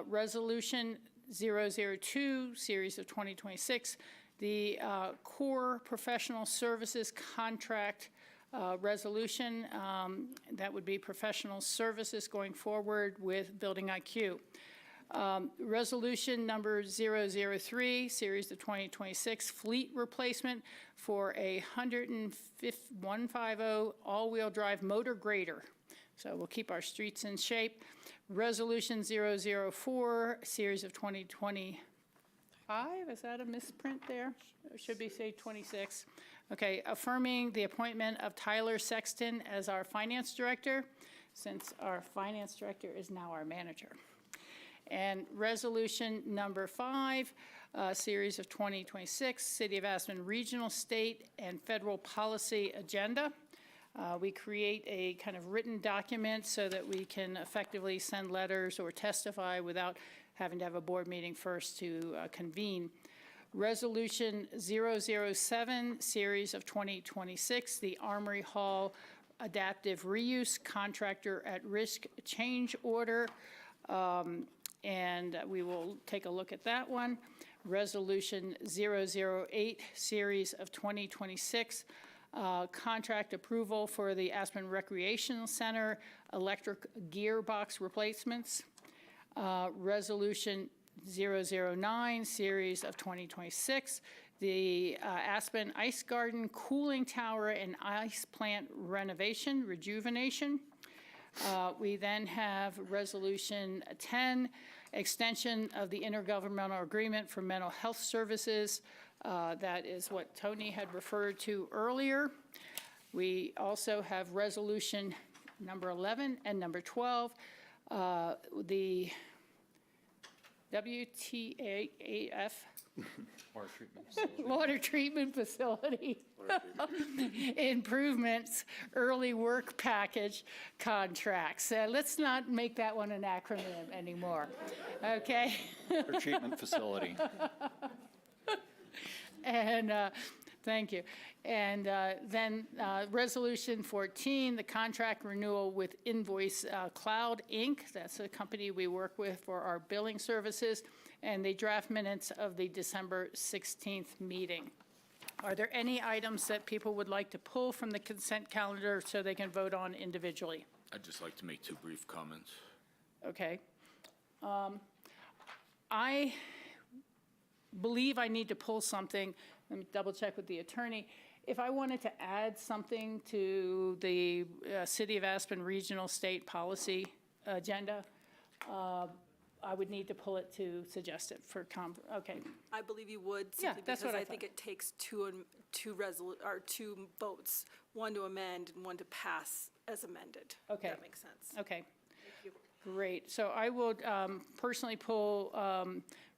Resolution 002, series of 2026, the core professional services contract resolution. That would be professional services going forward with Building IQ. Resolution number 003, series of 2026, fleet replacement for a 150 all-wheel drive motor grader. So we'll keep our streets in shape. Resolution 004, series of 2025, is that a misprint there? Or should we say 26? Okay, affirming the appointment of Tyler Sexton as our finance director, since our finance director is now our manager. And resolution number 5, series of 2026, City of Aspen Regional, State, and Federal Policy Agenda. We create a kind of written document so that we can effectively send letters or testify without having to have a board meeting first to convene. Resolution 007, series of 2026, the Armory Hall Adaptive Reuse Contractor at Risk Change Order. And we will take a look at that one. Resolution 008, series of 2026, contract approval for the Aspen Recreational Center electric gearbox replacements. Resolution 009, series of 2026, the Aspen Ice Garden Cooling Tower and Ice Plant renovation, rejuvenation. We then have Resolution 10, extension of the intergovernmental agreement for mental health services. That is what Tony had referred to earlier. We also have Resolution number 11 and number 12, the WTAF water treatment facility improvements early work package contracts. Let's not make that one an acronym anymore, okay? Water treatment facility. And thank you. And then Resolution 14, the contract renewal with Invoice Cloud, Inc. That's a company we work with for our billing services, and the draft minutes of the December 16th meeting. Are there any items that people would like to pull from the consent calendar so they can vote on individually? I'd just like to make 2 brief comments. Okay. I believe I need to pull something. Let me double check with the attorney. If I wanted to add something to the City of Aspen Regional State Policy Agenda, I would need to pull it to suggest it for, okay. I believe you would, Yeah, simply that's because what I I think thought. it takes two votes, one to amend and one to pass as amended. Okay. If that makes sense. Okay. Great. So I will personally pull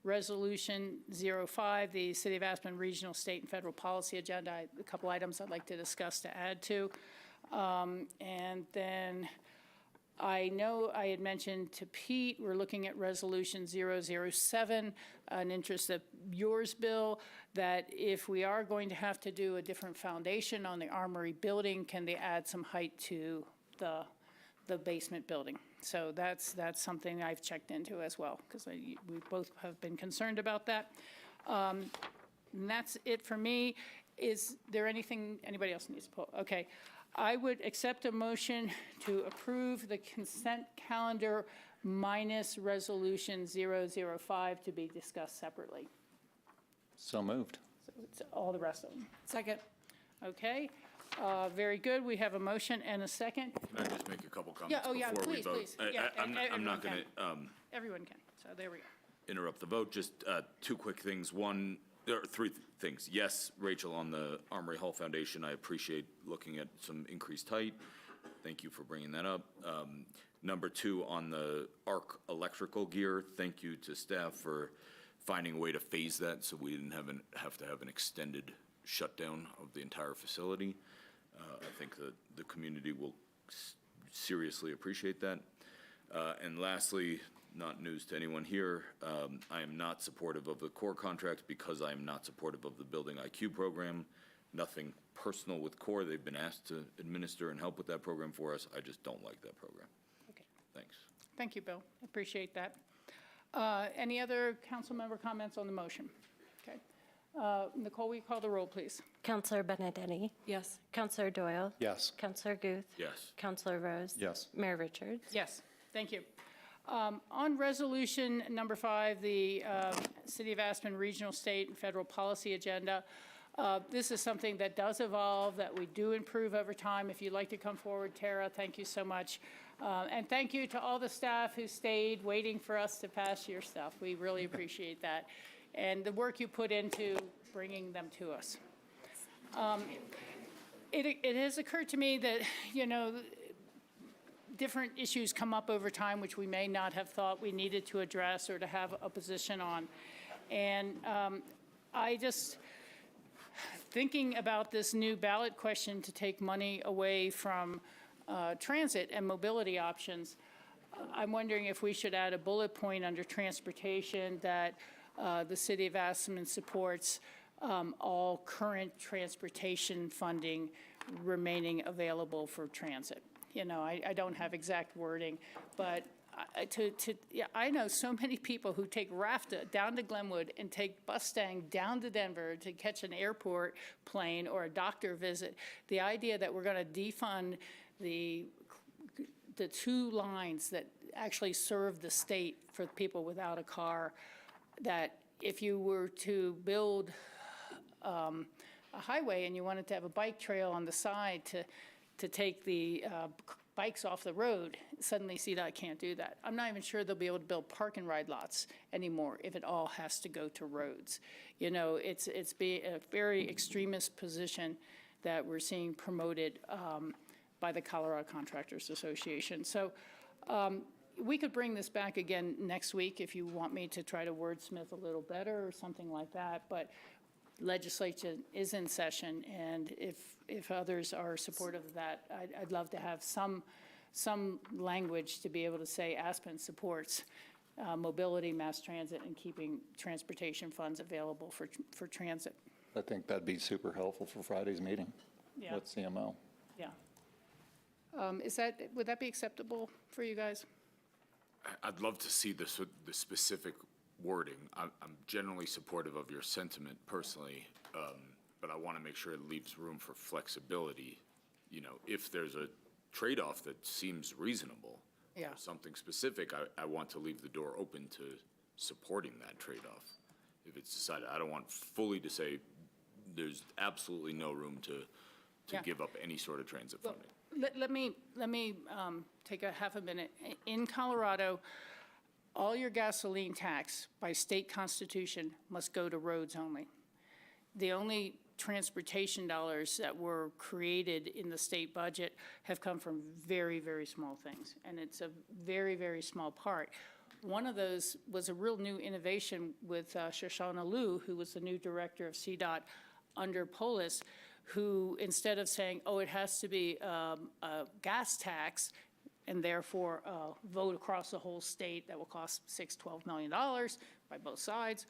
Resolution 05, the City of Aspen Regional, State, and Federal Policy Agenda. A couple items I'd like to discuss to add to. And then I know I had mentioned to Pete, we're looking at Resolution 007, an interest of yours, Bill, that if we are going to have to do a different foundation on the Armory building, can they add some height to the basement building? So that's something I've checked into as well, because we both have been concerned about that. And that's it for me. Is there anything anybody else needs to pull? Okay. I would accept a motion to approve the consent calendar minus Resolution 005 to be discussed separately. So moved. So it's all the rest of them. Second. Okay. Very good. We have a motion and a second. Can I just make a couple comments Yeah, oh, yeah, before we please, vote? please. Yeah, I'm not everyone going can. Everyone can. So there we go. to interrupt the vote. Just two quick things. One, or three things. Yes, Rachel, on the Armory Hall Foundation, I appreciate looking at some increased height. Thank you for bringing that up. Number two, on the arc electrical gear, thank you to staff for finding a way to phase that so we didn't have to have an extended shutdown of the entire facility. I think the community will seriously appreciate that. And lastly, not news to anyone here, I am not supportive of the core contract because I am not supportive of the Building IQ program. Nothing personal with core. They've been asked to administer and help with that program for us. I just don't like that program. Okay. Thanks. Thank you, Bill. Appreciate that. Any other council member comments on the motion? Okay. Nicole, will you call the roll, please? Counselor Benedetti? Yes. Counselor Doyle? Yes. Counselor Guth? Yes. Counselor Rose? Yes. Mayor Richards? Yes, thank you. On resolution number 5, the City of Aspen Regional, State, and Federal Policy Agenda, this is something that does evolve, that we do improve over time. If you'd like to come forward, Tara, thank you so much. And thank you to all the staff who stayed waiting for us to pass your stuff. We really appreciate that. And the work you put into bringing them to us. It has occurred to me that, different issues come up over time which we may not have thought we needed to address or to have a position on. And I just, thinking about this new ballot question to take money away from transit and mobility options, I'm wondering if we should add a bullet point under transportation that the City of Aspen supports all current transportation funding remaining available for transit. I don't have exact wording, but I know so many people who take RAFTA down to Glenwood and take Mustang down to Denver to catch an airport plane or a doctor visit. The idea that we're going to defund the two lines that actually serve the state for people without a car, that if you were to build a highway and you wanted to have a bike trail on the side to take the bikes off the road, suddenly CDOT can't do that. I'm not even sure they'll be able to build park and ride lots anymore if it all has to go to roads. It's a very extremist position that we're seeing promoted by the Colorado Contractors Association. So we could bring this back again next week if you want me to try to wordsmith a little better or something like that, but legislature is in session, and if others are supportive of that, I'd love to have some language to be able to say Aspen supports mobility, mass transit, and keeping transportation funds available for transit. I think that'd be super helpful for Friday's meeting Yeah. with CMO. Yeah. Would that be acceptable for you guys? I'd love to see the specific wording. I'm generally supportive of your sentiment personally, but I want to make sure it leaves room for flexibility. If there's a trade-off that seems reasonable, Yeah. or something specific, I want to leave the door open to supporting that trade-off. If it's decided, I don't want fully to say there's absolutely no room to Yeah. give up any sort of transit Well, funding. let me take a half a minute. In Colorado, all your gasoline tax by state constitution must go to roads only. The only transportation dollars that were created in the state budget have come from very, very small things, and it's a very, very small part. One of those was a real new innovation with Shoshana Liu, who was the new director of CDOT under Polis, who, instead of saying, oh, it has to be a gas tax, and therefore vote across the whole state that will cost $12 million by both sides,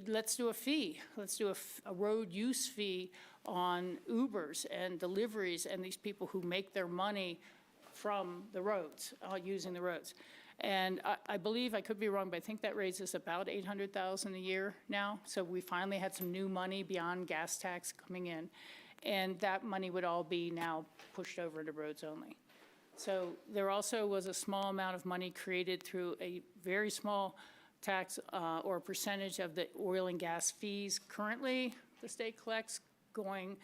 let's do a fee. Let's do a road use fee on Ubers and deliveries and these people who make their money from the roads, using the roads. And I believe, I could be wrong, but I think that raises about $800,000 a year now. So we finally had some new money beyond gas tax coming in. And that money would all be now pushed over to roads only. So there also was a small amount of money created through a very small tax or percentage of the oil and gas fees currently the state collects going.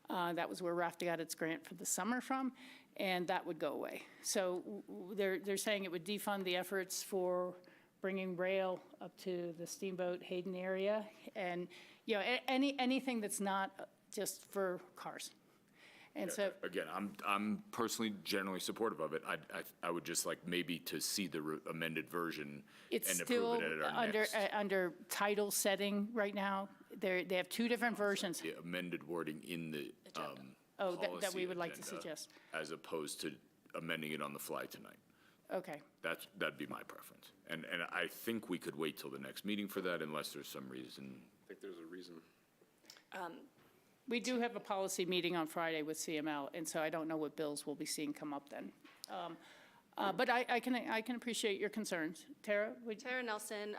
That was where RAFTA got its grant for the summer from, and that would go away. So they're saying it would defund the efforts for bringing rail up to the Steamboat Hayden area, and anything that's not just for cars. And so, Again, I'm personally generally supportive of it. I would just like maybe to see the amended version it's and still approve it at our next. under title setting right now. They have two different versions. The amended wording in the That we would like to agenda, suggest. as opposed to amending it on the fly tonight. Okay. That'd be my preference. And I think we could wait till the next meeting for that unless there's some reason. I think there's a reason. We do have a policy meeting on Friday with CML, and so I don't know what bills we'll be seeing come up then. But I can appreciate your concerns. Tara? Tara Nelson,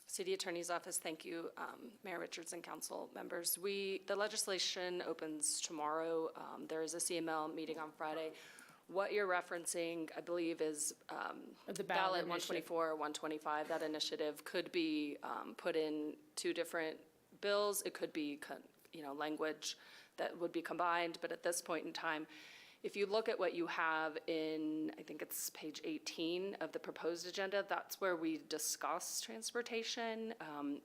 City Attorney's Office. Thank you, Mayor Richards and council members. The legislation opens tomorrow. There is a CML meeting on Friday. What you're referencing, I believe, is The ballot initiative. 124 or 125. That initiative could be put in two different bills. It could be language that would be combined, but at this point in time, if you look at what you have in, I think it's page 18 of the proposed agenda, that's where we discuss transportation.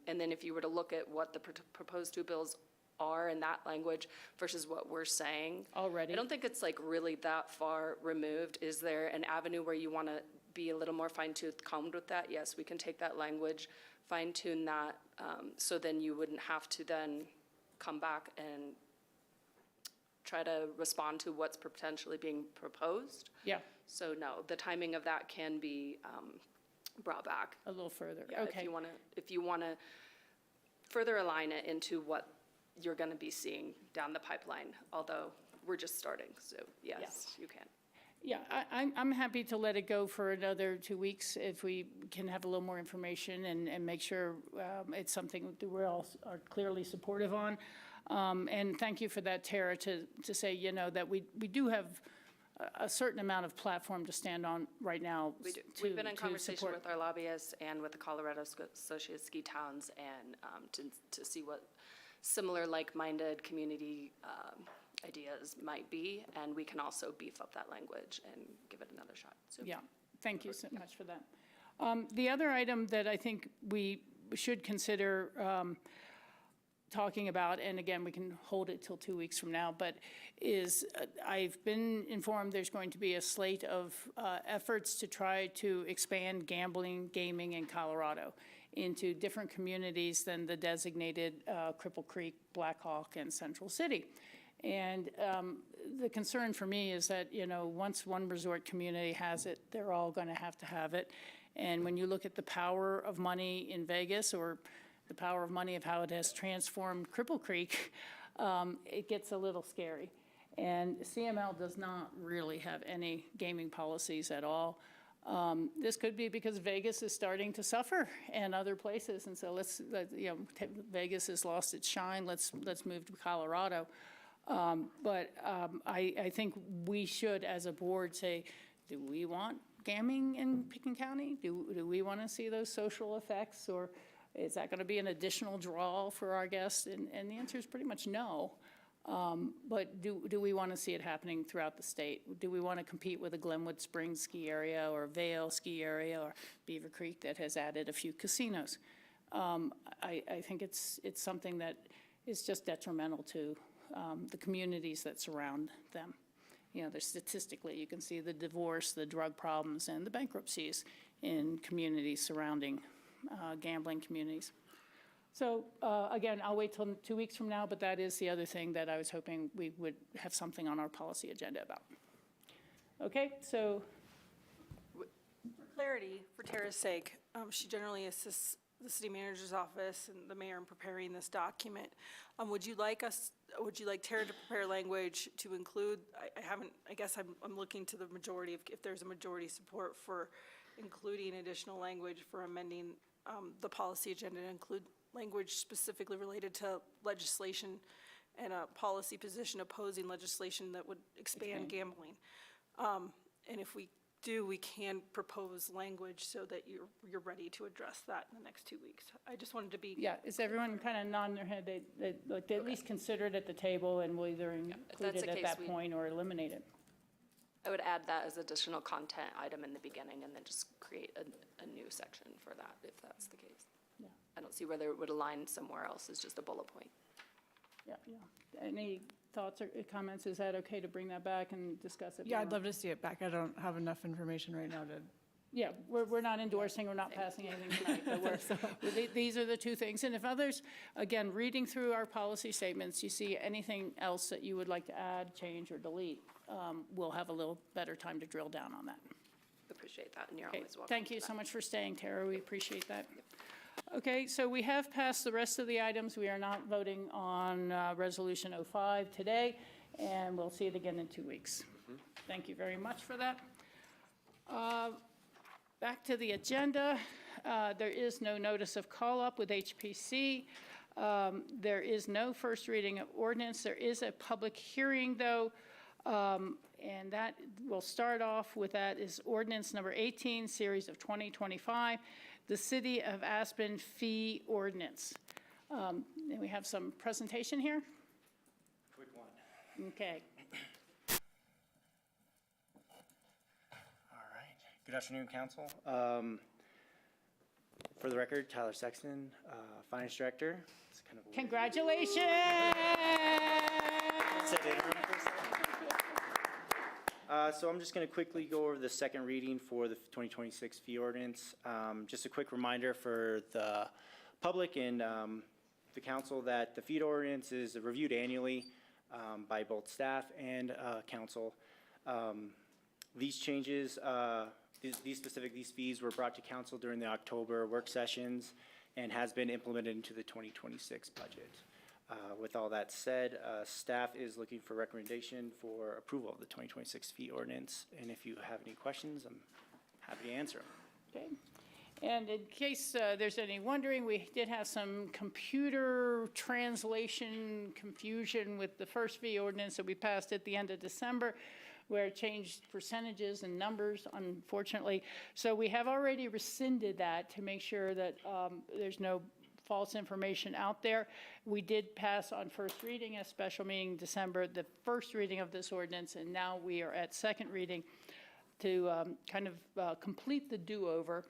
And then if you were to look at what the proposed two bills are in that language versus what we're saying. Already. I don't think it's like really that far removed. Is there an avenue where you want to be a little more fine-tooth combed with that? Yes, we can take that language, fine-tune that, so then you wouldn't have to then come back and try to respond to what's potentially being proposed. Yeah, So no, the timing of that can be brought back. a little further. Yeah, Okay. If you want to further align it into what you're going to be seeing down the pipeline, although we're just starting, so yes, you can. Yeah, I'm happy to let it go for another 2 weeks if we can have a little more information and make sure it's something that we all are clearly supportive on. And thank you for that, Tara, to say, that we do have a certain amount of platform to stand on right now. We do. We've been in to conversation support. with our lobbyists and with the Colorado Associated Ski Towns and to see what similar like-minded community ideas might be, and we can also beef up that language and give it another shot. So. Yeah, thank you so much for that. The other item that I think we should consider talking about, and again, we can hold it till 2 weeks from now, but is I've been informed there's going to be a slate of efforts to try to expand gambling, gaming in Colorado into different communities than the designated Cripple Creek, Black Hawk, and Central City. And the concern for me is that, once one resort community has it, they're all going to have it. And when you look at the power of money in Vegas or the power of money of how it has transformed Cripple Creek, it gets a little scary. And CML does not really have any gaming policies at all. This could be because Vegas is starting to suffer and other places. And so Vegas has lost its shine. Let's move to Colorado. But I think we should, as a board, say, do we want gaming in Pickens County? Do we want to see those social effects, or is that going to be an additional draw for our guests? And the answer is pretty much no. But do we want to see it happening throughout the state? Do we want to compete with a Glenwood Springs ski area or Vail ski area or Beaver Creek that has added a few casinos? I think it's something that is just detrimental to the communities that surround them. You know, there's statistically, you can see the divorce, the drug problems, and the bankruptcies in communities surrounding gambling communities. So again, I'll wait till 2 weeks from now, but that is the other thing that I was hoping we would have something on our policy agenda about. Okay, so For clarity, for Tara's sake, she generally assists the city manager's office and the mayor in preparing this document. Would you like Tara to prepare language to include, I guess I'm looking to the majority, if there's a majority support for including additional language for amending the policy agenda to include language specifically related to legislation and a policy position opposing legislation that would expand gambling. And if we do, we can propose language so that you're ready to address that in the next 2 weeks. I just wanted to be. yeah, is everyone kind of nodding their head? They at least consider it at the table, and we'll either include that's it the at case, that point or eliminate it. I would add that as additional content item in the beginning and then just create a new section for that, if that's the case. Yeah. I don't see whether it would align somewhere else as just a bullet point. Yeah, yeah. Any thoughts or comments? Is that okay to bring that back and discuss it? Yeah, more? I'd love to see it back. I don't have enough information right now to. Yeah, we're not endorsing, we're not passing anything tonight, but these are the two things. And if others, again, reading through our policy statements, you see anything else that you would like to add, change, or delete, we'll have a little better time to drill down on that. Appreciate that, and you're Okay, always welcome. thank you so much for staying, Tara. We appreciate that. Okay, so we have passed the rest of the items. We are not voting on Resolution 05 today, and we'll see it again in 2 weeks. Thank you very much for that. Back to the agenda. There is no notice of call-up with HPC. There is no first reading of ordinance. There is a public hearing, though, and that will start off with that is ordinance number 18, series of 2025, the City of Aspen fee ordinance. And we have some presentation here. Quick one. Okay. All right. Good afternoon, Council. For the record, Tyler Sexton, Finance Director. It's kind of a weird- Congratulations! Said interim for a second. So I'm just going to quickly go over the second reading for the 2026 fee ordinance. Just a quick reminder for the public and the council that the fee ordinance is reviewed annually by both staff and council. These changes, these fees were brought to council during the October work sessions and has been implemented into the 2026 budget. With all that said, staff is looking for recommendation for approval of the 2026 fee ordinance. And if you have any questions, I'm happy to answer them. Okay. And in case there's any wondering, we did have some computer translation confusion with the first fee ordinance that we passed at the end of December, where it changed percentages and numbers, unfortunately. So we have already rescinded that to make sure that there's no false information out there. We did pass on first reading at special meeting December, the first reading of this ordinance, and now we are at second reading to kind of complete the do-over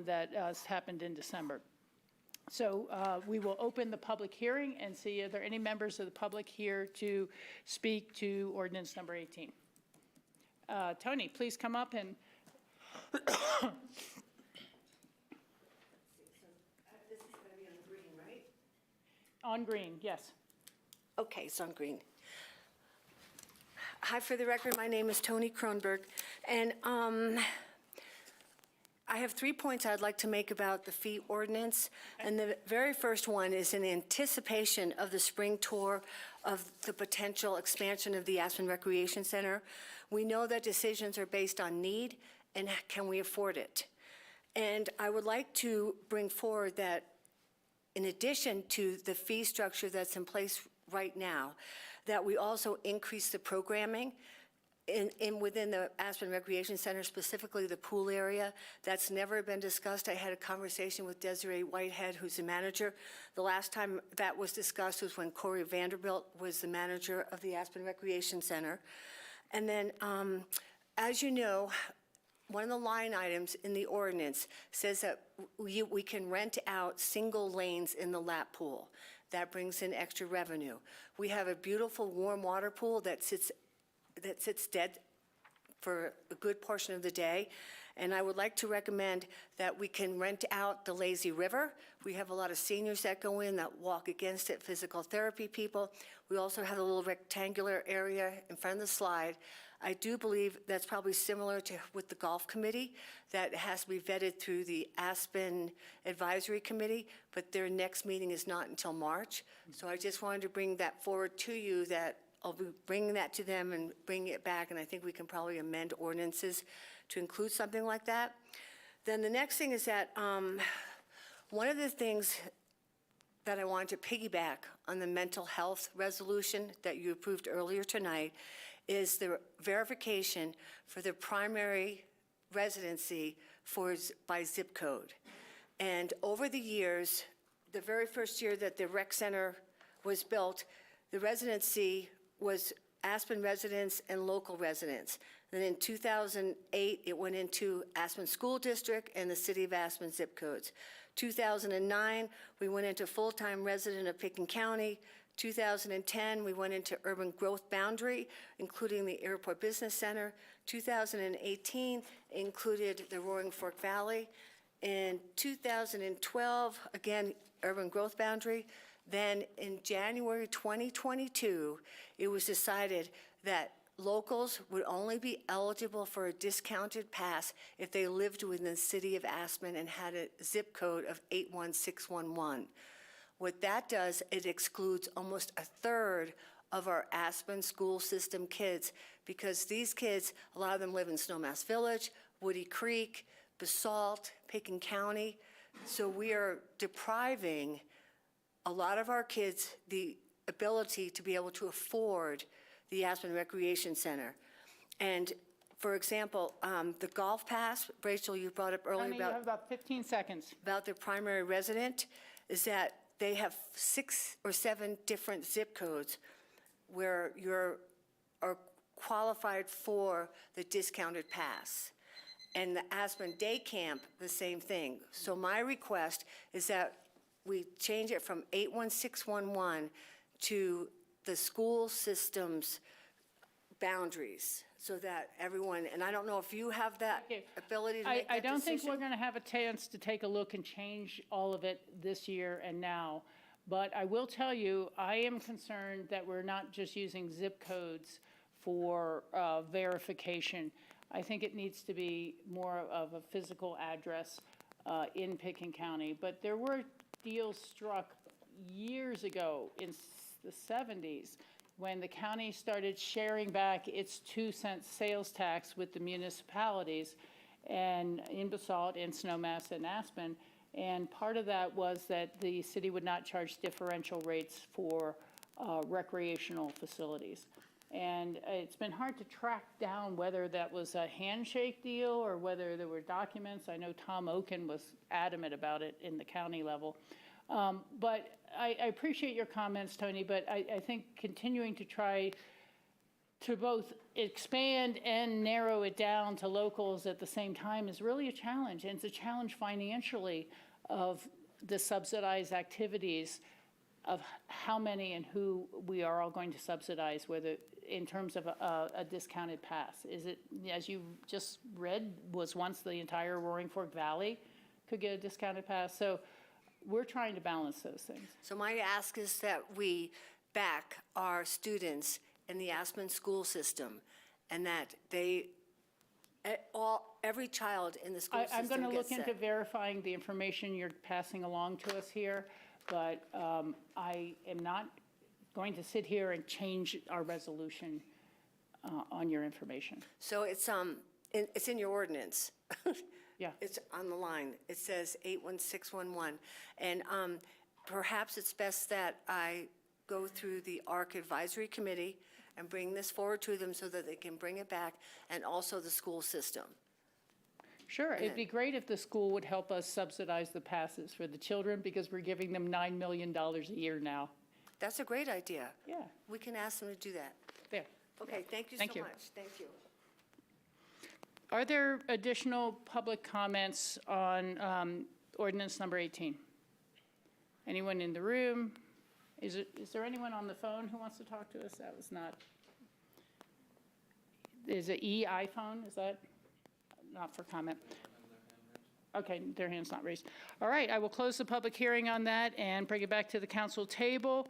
that has happened in December. So we will open the public hearing and see if there are any members of the public here to speak to ordinance number 18. Tony, please come up and on green, yes. Okay, it's on green. Hi, for the record, my name is Toni Kronberg, and I have 3 points I'd like to make about the fee ordinance. And the very first one is in anticipation of the spring tour of the potential expansion of the Aspen Recreation Center. We know that decisions are based on need and can we afford it. And I would like to bring forward that in addition to the fee structure that's in place right now, that we also increase the programming within the Aspen Recreation Center, specifically the pool area. That's never been discussed. I had a conversation with Desiree Whitehead, who's the manager. The last time that was discussed was when Corey Vanderbilt was the manager of the Aspen Recreation Center. And then, as you know, one of the line items in the ordinance says that we can rent out single lanes in the lap pool. That brings in extra revenue. We have a beautiful warm water pool that sits dead for a good portion of the day. And I would like to recommend that we can rent out the lazy river. We have a lot of seniors that go in that walk against it, physical therapy people. We also have a little rectangular area in front of the slide. I do believe that's probably similar to with the golf committee, that has to be vetted through the Aspen Advisory Committee, but their next meeting is not until March. So I just wanted to bring that forward to you, that I'll be bringing that to them and bringing it back, and I think we can probably amend ordinances to include something like that. Then the next thing is that one of the things that I wanted to piggyback on the mental health resolution that you approved earlier tonight is the verification for the primary residency by zip code. And over the years, the very first year that the rec center was built, the residency was Aspen residents and local residents. Then in 2008, it went into Aspen School District and the City of Aspen zip codes. 2009, we went into full-time resident of Picken County. 2010, we went into urban growth boundary, including the Airport Business Center. 2018 included the Roaring Fork Valley. In 2012, again, urban growth boundary. Then in January 2022, it was decided that locals would only be eligible for a discounted pass if they lived within the city of Aspen and had a zip code of 81611. What that does, it excludes almost a third of our Aspen school system kids, because these kids, a lot of them live in Snowmass Village, Woody Creek, Basalt, Picken County. So we are depriving a lot of our kids the ability to be able to afford the Aspen Recreation Center. And for example, the golf pass, Rachel, you brought up earlier Tony, you have about 15 seconds. about their primary resident, is that they have 6 or 7 different zip codes where are qualified for the discounted pass. And the Aspen Day Camp, the same thing. So my request is that we change it from 81611 to the school system's boundaries, so that everyone, and I don't know if you have that Okay. ability to make that I don't think we're decision. going to have a chance to take a look and change all of it this year and now. But I will tell you, I am concerned that we're not just using zip codes for verification. I think it needs to be more of a physical address in Picken County. But there were deals struck years ago in the 70s when the county started sharing back its 2-cent sales tax with the municipalities, and in Basalt, in Snowmass, and Aspen. And part of that was that the city would not charge differential rates for recreational facilities. And it's been hard to track down whether that was a handshake deal or whether there were documents. I know Tom Oken was adamant about it in the county level. But I appreciate your comments, Tony, but I think continuing to try to both expand and narrow it down to locals at the same time is really a challenge. And it's a challenge financially of the subsidized activities, of how many and who we are all going to subsidize, whether in terms of a discounted pass. Is it, as you just read, was once the entire Roaring Fork Valley could get a discounted pass? So we're trying to balance those things. So my ask is that we back our students in the Aspen school system, and that every child in the school I'm system going to look gets into that. verifying the information you're passing along to us here, but I am not going to sit here and change our resolution on your information. So it's in your ordinance. Yeah. It's on the line. It says 81611. And perhaps it's best that I go through the ARC Advisory Committee and bring this forward to them so that they can bring it back, and also the school system. Sure, it'd be great if the school would help us subsidize the passes for the children, because we're giving them $9 million a year now. That's a great idea. Yeah, We can ask them to do that. there. Okay, thank you Thank so you. much. Thank you. Are there additional public comments on ordinance number 18? Anyone in the room? Is there anyone on the phone who wants to talk to us? That was not, is it iPhone? Is that not for comment? Okay, their hand's not raised. All right, I will close the public hearing on that and bring it back to the council table.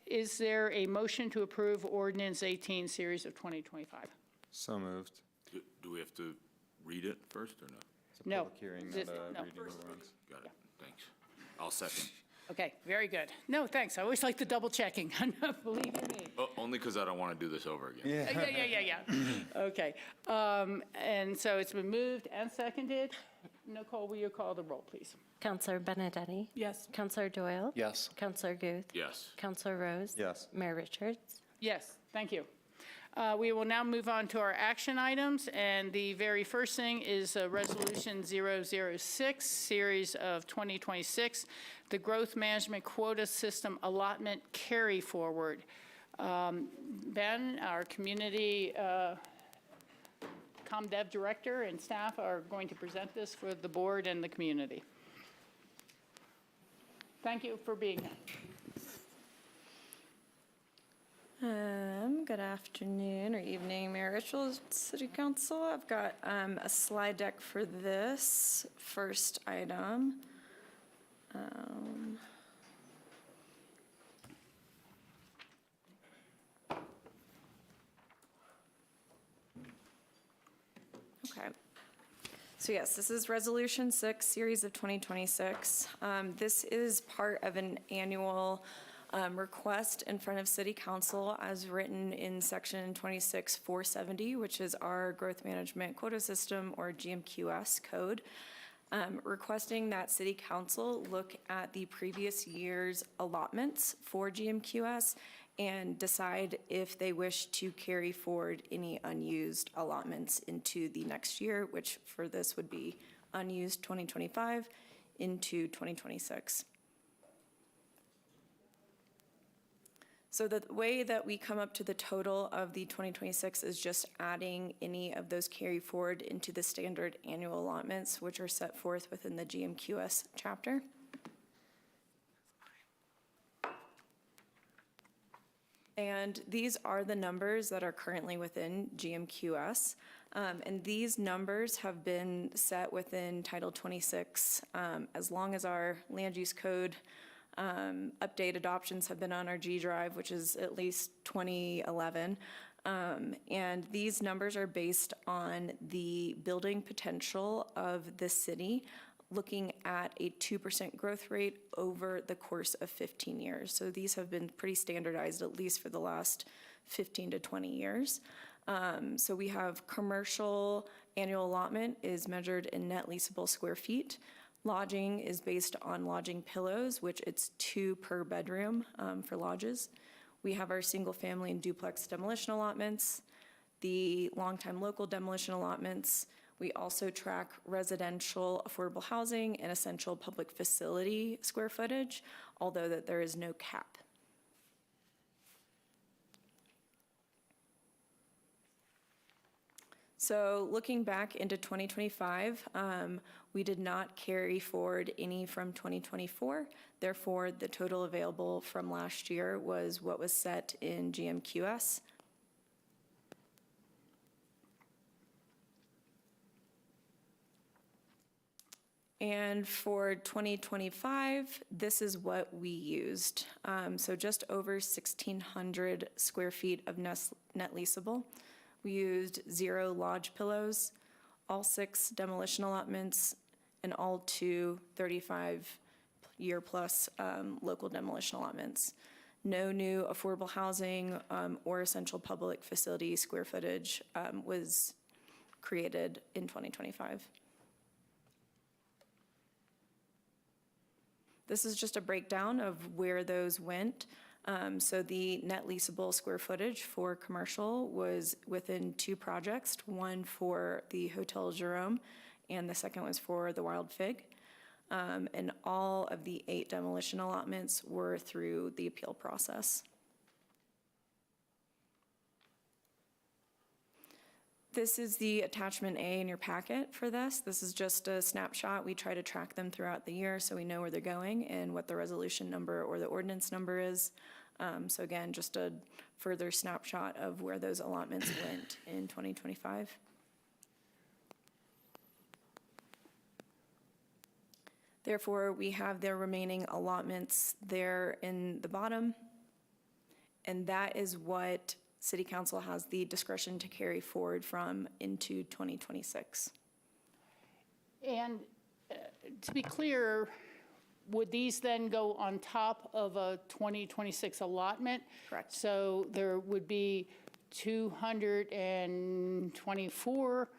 Is there a motion to approve ordinance 18, series of 2025? So moved. Do we have to read it first or no? It's a No. public hearing, This- not a no. reading of ordinance. Got it, thanks. I'll second. Okay, very good. No, thanks. I always like the double checking. Believe you me. Only because I don't want to do this over again. Yeah. Okay. And so it's been moved and seconded. Nicole, will you call the roll, please? Counselor Benedetti? Yes. Counselor Doyle? Yes. Counselor Guth? Yes. Counselor Rose? Yes. Mayor Richards? Yes, thank you. We will now move on to our action items, and the very first thing is Resolution 006, Series of 2026, the Growth Management Quota System Allotment Carry Forward. Ben, our Community ComDev Director, and staff are going to present this for the board and the community. Thank you for being here. Good afternoon or evening, Mayor Richards, City Council. I've got a slide deck for this first item. Okay. So yes, this is Resolution 6, Series of 2026. This is part of an annual request in front of City Council as written in Section 26-470, which is our Growth Management Quota System, or GMQS code, requesting that City Council look at the previous year's allotments for GMQS and decide if they wish to carry forward any unused allotments into the next year, which for this would be unused 2025 into 2026. So the way that we come up to the total of the 2026 is just adding any of those carry forward into the standard annual allotments, which are set forth within the GMQS chapter. And these are the numbers that are currently within GMQS. And these numbers have been set within Title 26 as long as our land use code update adoptions have been on our G drive, which is at least 2011. And these numbers are based on the building potential of the city, looking at a 2% growth rate over the course of 15 years. So these have been pretty standardized, at least for the last 15 to 20 years. So we have commercial annual allotment is measured in net leasable square feet. Lodging is based on lodging pillows, which it's 2 per bedroom for lodges. We have our single family and duplex demolition allotments, the long-time local demolition allotments. We also track residential affordable housing and essential public facility square footage, although that there is no cap. So looking back into 2025, we did not carry forward any from 2024. Therefore, the total available from last year was what was set in GMQS. And for 2025, this is what we used. So just over 1,600 square feet of net leasable. We used 0 lodge pillows, all 6 demolition allotments, and all 2 35-year-plus local demolition allotments. No new affordable housing or essential public facility square footage was created in 2025. This is just a breakdown of where those went. So the net leasable square footage for commercial was within 2 projects, one for the Hotel Jerome and the second was for the Wild Fig. And all of the 8 demolition allotments were through the appeal process. This is the attachment A in your packet for this. This is just a snapshot. We try to track them throughout the year so we know where they're going and what the resolution number or the ordinance number is. So again, just a further snapshot of where those allotments went in 2025. Therefore, we have their remaining allotments there in the bottom. And that is what City Council has the discretion to carry forward from into 2026. And to be clear, would these then go on top of a 2026 allotment? Correct. So there would be 224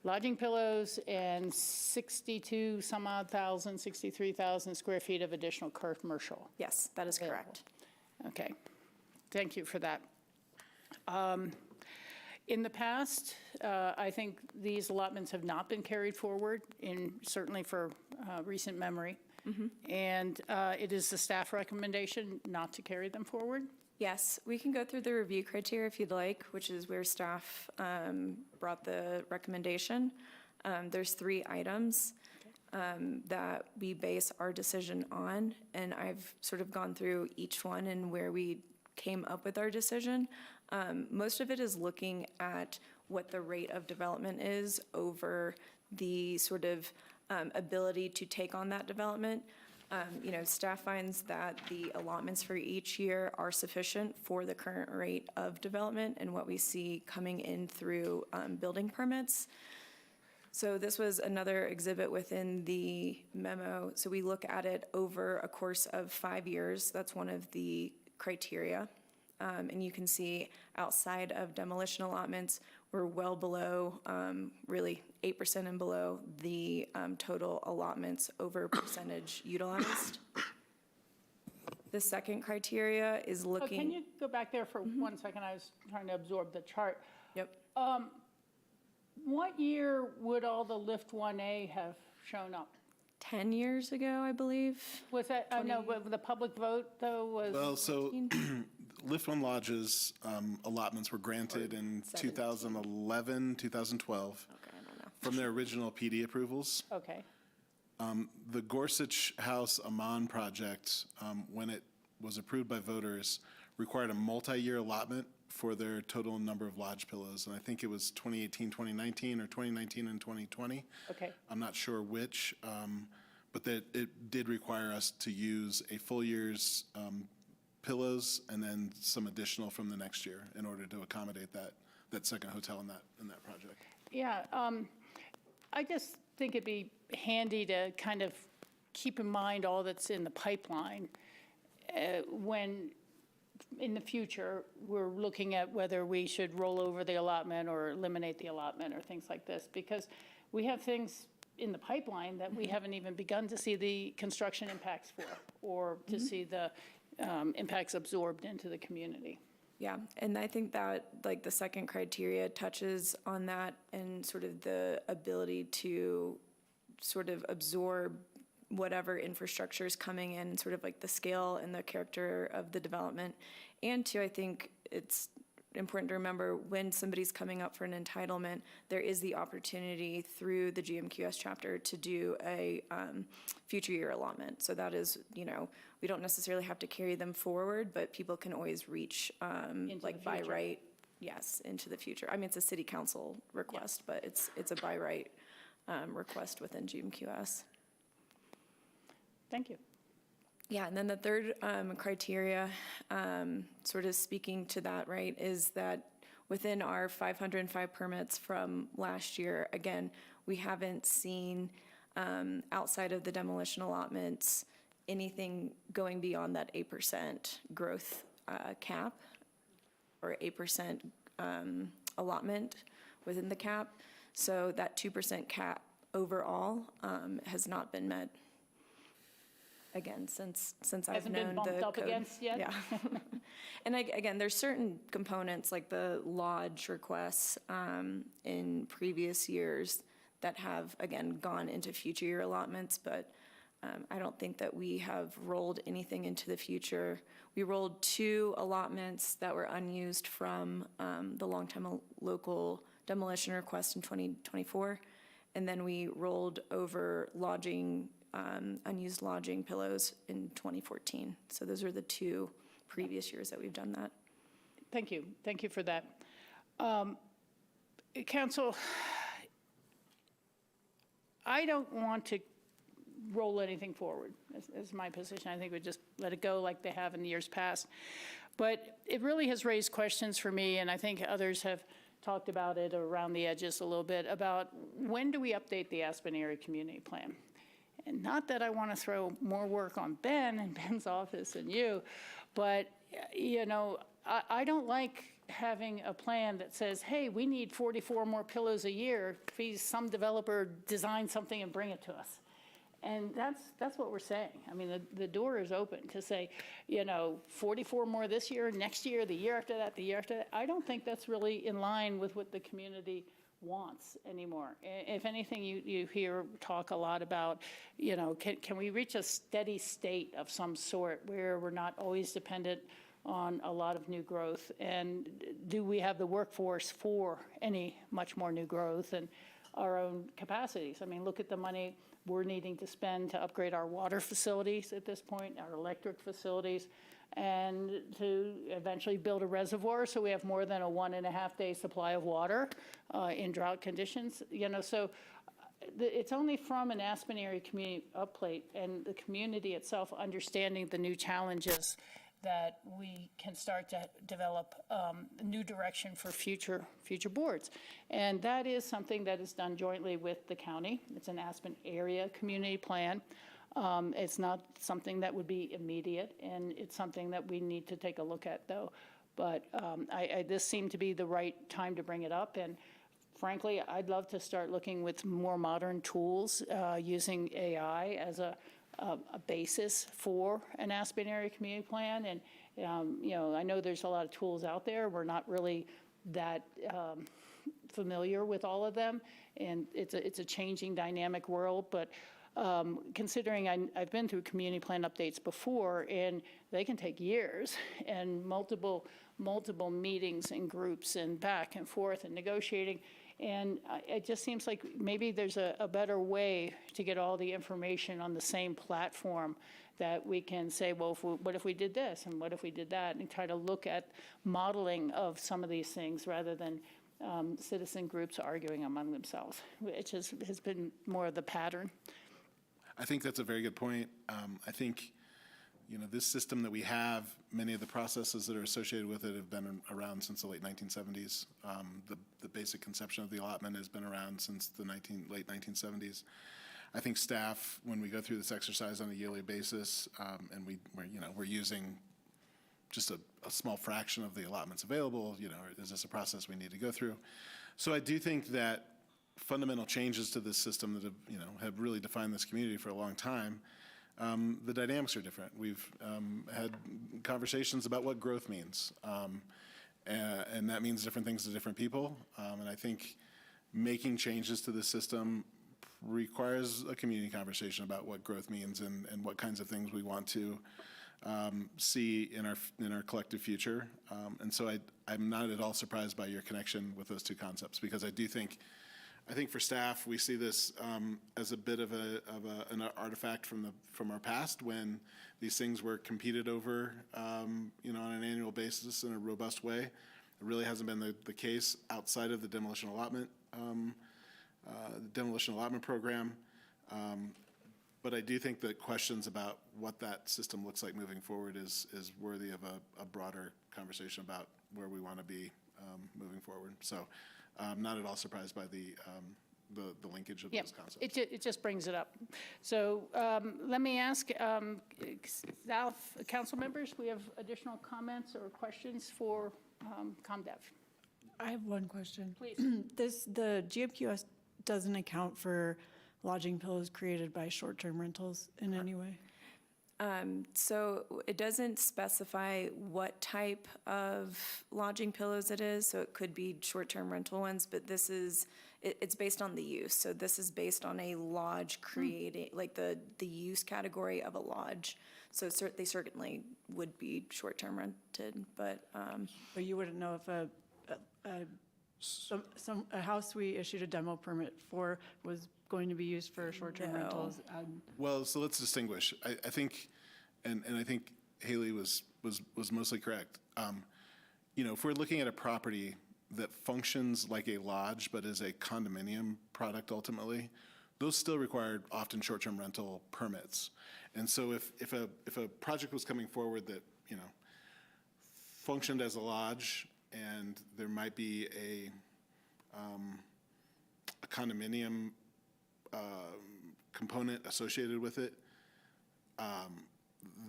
lodging pillows and 62 some odd thousand, 63,000 square feet of additional commercial. Yes, that is correct. Okay, thank you for that. In the past, I think these allotments have not been carried forward, certainly for recent memory. And it is the staff recommendation not to carry them forward? Yes, we can go through the review criteria if you'd like, which is where staff brought the recommendation. There's 3 items that we base our decision on, and I've sort of gone through each one and where we came up with our decision. Most of it is looking at what the rate of development is over the sort of ability to take on that development. Staff finds that the allotments for each year are sufficient for the current rate of development and what we see coming in through building permits. So this was another exhibit within the memo. So we look at it over a course of 5 years. That's one of the criteria. And you can see outside of demolition allotments, we're well below, really 8% and below the total allotments over percentage utilized. The second criteria is looking. Can you go back there for 1 second? I was trying to absorb the chart. Yep. What year would all the Lift 1A have shown up? 10 years ago, I believe. Was that, no, but the public vote, though, was? Well, so Lift 1 Lodge's allotments were granted in 2011, 2012. Okay, I don't know. From their original PD approvals. Okay. The Gorsuch House Amman project, when it was approved by voters, required a multi-year allotment for their total number of lodge pillows. And I think it was 2018, 2019, or 2019 and 2020. Okay. I'm not sure which, but that it did require us to use a full year's pillows and then some additional from the next year in order to accommodate that second hotel in that project. Yeah, I just think it'd be handy to kind of keep in mind all that's in the pipeline when in the future we're looking at whether we should roll over the allotment or eliminate the allotment or things like this, because we have things in the pipeline that we haven't even begun to see the construction impacts for, or to see the impacts absorbed into the community. Yeah, and I think that like the second criteria touches on that and sort of the ability to sort of absorb whatever infrastructure is coming in, sort of like the scale and the character of the development. And two, I think it's important to remember when somebody's coming up for an entitlement, there is the opportunity through the GMQS chapter to do a future year allotment. So that is, we don't necessarily have to carry them forward, but people can always reach like by right, yes, into the future. I mean, it's a city council request, but it's a by right request within GMQS. Thank you. Yeah, and then the third criteria, sort of speaking to that, right, is that within our 505 permits from last year, again, we haven't seen outside of the demolition allotments anything going beyond that 8% growth cap or 8% allotment within the cap. So that 2% cap overall has not been met. Again, since I've known the code. Hasn't been bumped up against yet? Yeah. And again, there's certain components like the lodge requests in previous years that have, again, gone into future year allotments, but I don't think that we have rolled anything into the future. We rolled 2 allotments that were unused from the long-time local demolition request in 2024. And then we rolled over lodging, unused lodging pillows in 2014. So those are the 2 previous years that we've done that. Thank you. Thank you for that. Council, I don't want to roll anything forward, is my position. I think we just let it go like they have in the years past. But it really has raised questions for me, and I think others have talked about it around the edges a little bit, about when do we update the Aspen Area Community Plan? And not that I want to throw more work on Ben and Ben's office and you, but, you know, I don't like having a plan that says, hey, we need 44 more pillows a year. Please, some developer design something and bring it to us. And that's what we're saying. I mean, the door is open to say, you know, 44 more this year, next year, the year after that, the year after that. I don't think that's really in line with what the community wants anymore. If anything, you hear talk a lot about, you know, can we reach a steady state of some sort where we're not always dependent on a lot of new growth? And do we have the workforce for any much more new growth and our own capacities? I mean, look at the money we're needing to spend to upgrade our water facilities at this point, our electric facilities, and to eventually build a reservoir so we have more than a 1.5 day supply of water in drought conditions. You know, so it's only from an Aspen area community upplate and the community itself understanding the new challenges that we can start to develop a new direction for future boards. And that is something that is done jointly with the county. It's an Aspen area community plan. It's not something that would be immediate, and it's something that we need to take a look at, though. But this seemed to be the right time to bring it up. And frankly, I'd love to start looking with more modern tools, using AI as a basis for an Aspen area community plan. And, you know, I know there's a lot of tools out there. We're not really that familiar with all of them. And it's a changing dynamic world. But considering I've been through community plan updates before, and they can take years and multiple meetings and groups and back and forth and negotiating. And it just seems like maybe there's a better way to get all the information on the same platform that we can say, well, what if we did this and what if we did that, and try to look at modeling of some of these things rather than citizen groups arguing among themselves, which has been more of the pattern. I think that's a very good point. I think, you know, this system that we have, many of the processes that are associated with it have been around since the late 1970s. The basic conception of the allotment has been around since the late 1970s. I think staff, when we go through this exercise on a yearly basis, and we're using just a small fraction of the allotments available, you know, is this a process we need to go through? So I do think that fundamental changes to this system that have really defined this community for a long time, the dynamics are different. We've had conversations about what growth means, and that means different things to different people. And I think making changes to the system requires a community conversation about what growth means and what kinds of things we want to see in our collective future. And so I'm not at all surprised by your connection with those two concepts, because I think for staff, we see this as a bit of an artifact from our past, when these things were competed over, on an annual basis in a robust way. It really hasn't been the case outside of the demolition allotment program. But I do think that questions about what that system looks like moving forward is worthy of a broader conversation about where we want to be moving forward. So I'm not at all surprised by the linkage of those concepts. It just brings it up. So let me ask South Council members, we have additional comments or questions for ComDev? I have one question. Please. The GMQS doesn't account for lodging pillows created by short-term rentals in any way? So it doesn't specify what type of lodging pillows it is. So it could be short-term rental ones, but it's based on the use. So this is based on a lodge creating, like the use category of a lodge. So they certainly would be short-term rented, but. But you wouldn't know if a A house we issued a demo permit for was going to be used for short-term rentals. Well, so let's distinguish. I think, and I think Haley was mostly correct. If we're looking at a property that functions like a lodge but is a condominium product ultimately, those still require often short-term rental permits. And so if a project was coming forward that, functioned as a lodge and there might be a condominium component associated with it,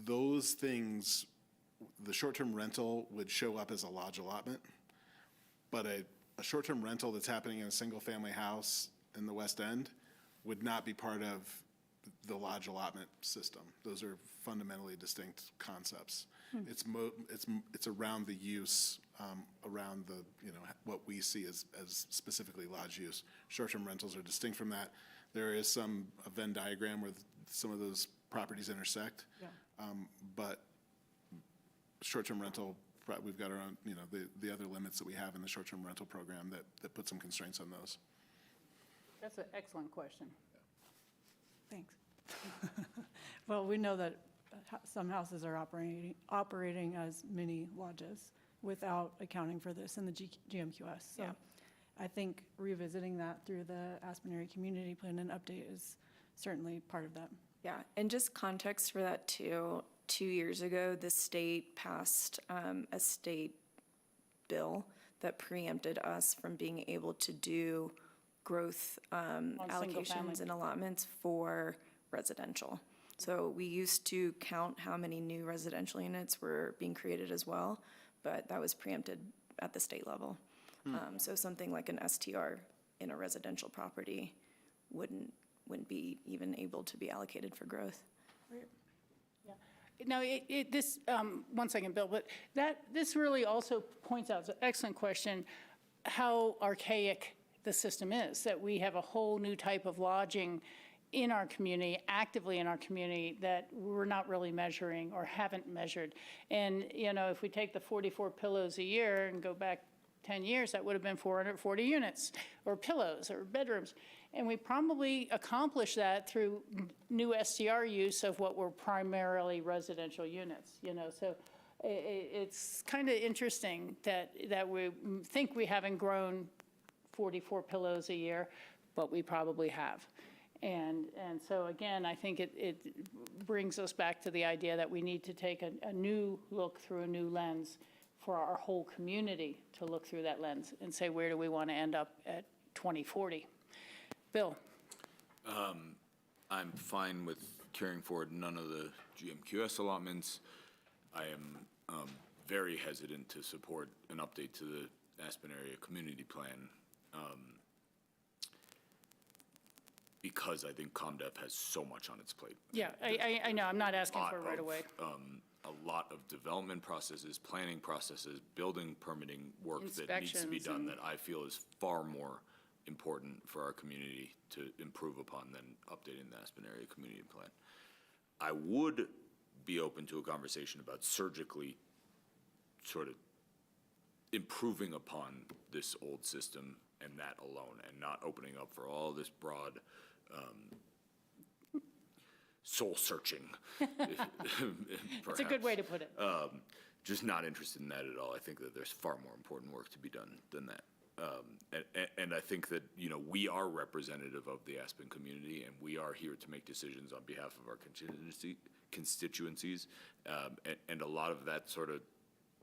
those things, the short-term rental would show up as a lodge allotment, but a short-term rental that's happening in a single-family house in the West End would not be part of the lodge allotment system. Those are fundamentally distinct concepts. It's around the use, around the, what we see as specifically lodge use. Short-term rentals are distinct from that. There is a Venn diagram where some of those properties intersect. Yeah. But short-term rental, we've got our own, the other limits that we have in the short-term rental program that put some constraints on those. That's an excellent question. Thanks. Well, we know that some houses are operating as mini lodges without accounting for this in the GMQS. So Yeah. I think revisiting that through the Aspen Area Community Plan and update is certainly part of that. Yeah, and just context for that too, 2 years ago, the state passed a state bill that preempted us from being able to do growth allocations and allotments for residential. So we used to count how many new residential units were being created as well, but that was preempted at the state level. So something like an STR in a residential property wouldn't be even able to be allocated for growth. Now, this, 1 second, Bill, but this really also points out, it's an excellent question, how archaic the system is, that we have a whole new type of lodging in our community, actively in our community, that we're not really measuring or haven't measured. And, if we take the 44 pillows a year and go back 10 years, that would have been 440 units, or pillows, or bedrooms. And we probably accomplished that through new STR use of what were primarily residential units, So it's kind of interesting that we think we haven't grown 44 pillows a year, but we probably have. And so again, I think it brings us back to the idea that we need to take a new look through a new lens for our whole community, to look through that lens and say, where do we want to end up at 2040? Bill? I'm fine with carrying forward none of the GMQS allotments. I am very hesitant to support an update to the Aspen Area Community Plan because I think ComDev has so much on its plate. Yeah, I know, I'm not asking for it right away. A lot of development processes, planning processes, building permitting work that needs to be done that I feel is far more important for our community to improve upon than updating the Aspen Area Community Plan. I would be open to a conversation about surgically sort of improving upon this old system and that alone, and not opening up for all this broad soul searching. It's a good way to put it. Just not interested in that at all. I think that there's far more important work to be done than that. And I think that, we are representative of the Aspen community, and we are here to make decisions on behalf of our constituencies. And a lot of that sort of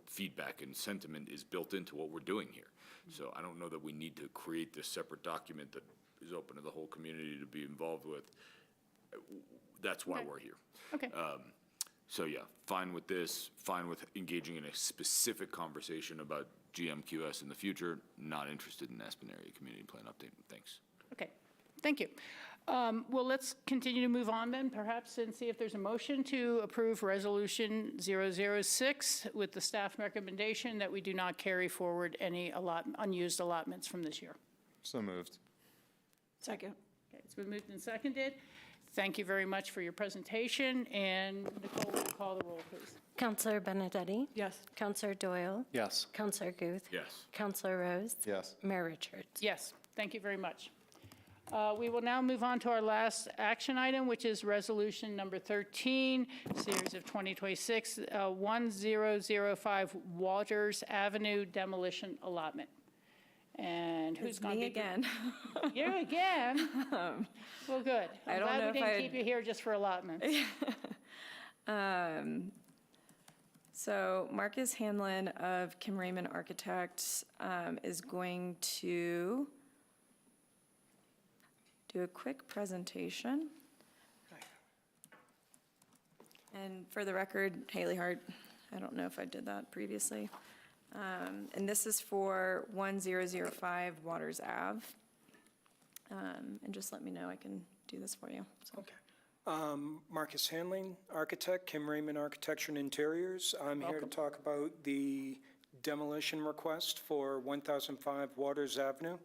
feedback and sentiment is built into what we're doing here. So I don't know that we need to create this separate document that is open to the whole community to be involved with. That's why we're here. Okay. So yeah, fine with this, fine with engaging in a specific conversation about GMQS in the future, not interested in Aspen Area Community Plan update. Thanks. Okay, thank you. Well, let's continue to move on then, perhaps, and see if there's a motion to approve Resolution 006 with the staff recommendation that we do not carry forward any unused allotments from this year. So moved. Second. Okay, it's been moved and seconded. Thank you very much for your presentation, and Nicole, will you call the roll, please? Counselor Benedetti? Yes. Counselor Doyle? Yes. Counselor Guth? Yes. Counselor Rose? Yes. Mayor Richards? Yes, thank you very much. We will now move on to our last action item, which is Resolution Number 13, Series of 2026, 1005 Waters Avenue Demolition Allotment. And who's It's going to me be? again. You again? Well, good. I I'm don't know glad we if didn't I'd- keep you here just for allotments. So Marcus Hanlon of Kim Raymond Architects is going to do a quick presentation. And for the record, Haley Hart, I don't know if I did that previously. And this is for 1005 Waters Ave. And just let me know, I can do this for you. So. Okay. Marcus Hanlon, architect, Kim Raymond Architecture and Interiors. I'm here to talk about the demolition request for 1005 Waters Avenue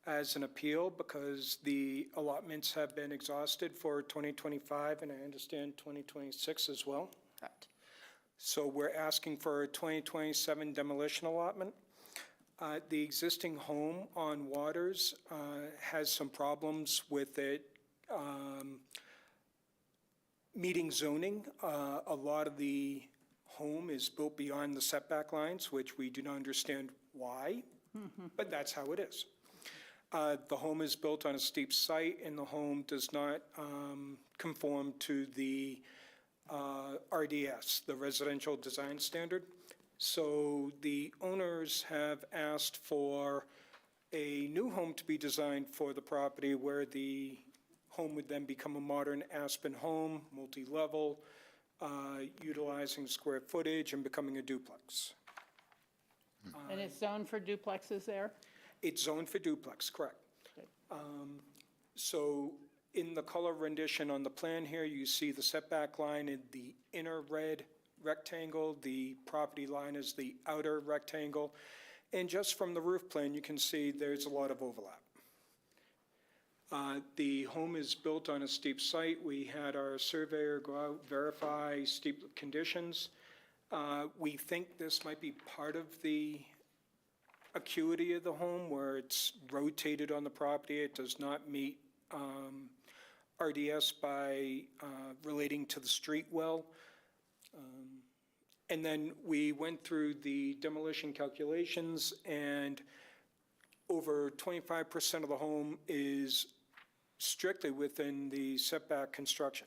as an appeal because the allotments have been exhausted for 2025 and I understand 2026 as well. Correct. So we're asking for a 2027 demolition allotment. The existing home on Waters has some problems with it meeting zoning. A lot of the home is built beyond the setback lines, which we do not understand why, but that's how it is. The home is built on a steep site and the home does not conform to the RDS, the Residential Design Standard. So the owners have asked for a new home to be designed for the property where the home would then become a modern Aspen home, multi-level, utilizing square footage and becoming a duplex. And it's zoned for duplexes there? It's zoned for duplex, correct. So in the color rendition on the plan here, you see the setback line in the inner red rectangle. The property line is the outer rectangle. And just from the roof plan, you can see there's a lot of overlap. The home is built on a steep site. We had our surveyor go out, verify steep conditions. We think this might be part of the acuity of the home where it's rotated on the property. It does not meet RDS by relating to the street well. And then we went through the demolition calculations and over 25% of the home is strictly within the setback construction.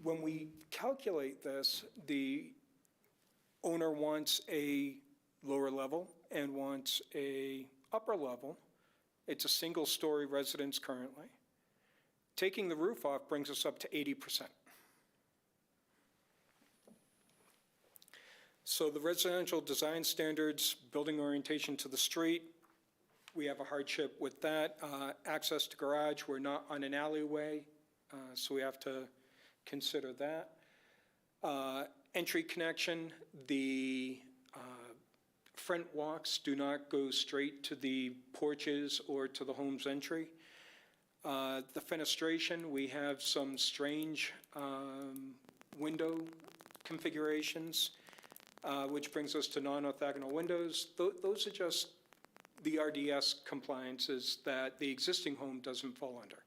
When we calculate this, the owner wants a lower level and wants a upper level. It's a single-story residence currently. Taking the roof off brings us up to 80%. So the residential design standards, building orientation to the street, we have a hardship with that. Access to garage, we're not on an alleyway, so we have to consider that. Entry connection, the front walks do not go straight to the porches or to the home's entry. The fenestration, we have some strange window configurations, which brings us to non-orthogonal windows. Those are just the RDS compliances that the existing home doesn't fall under.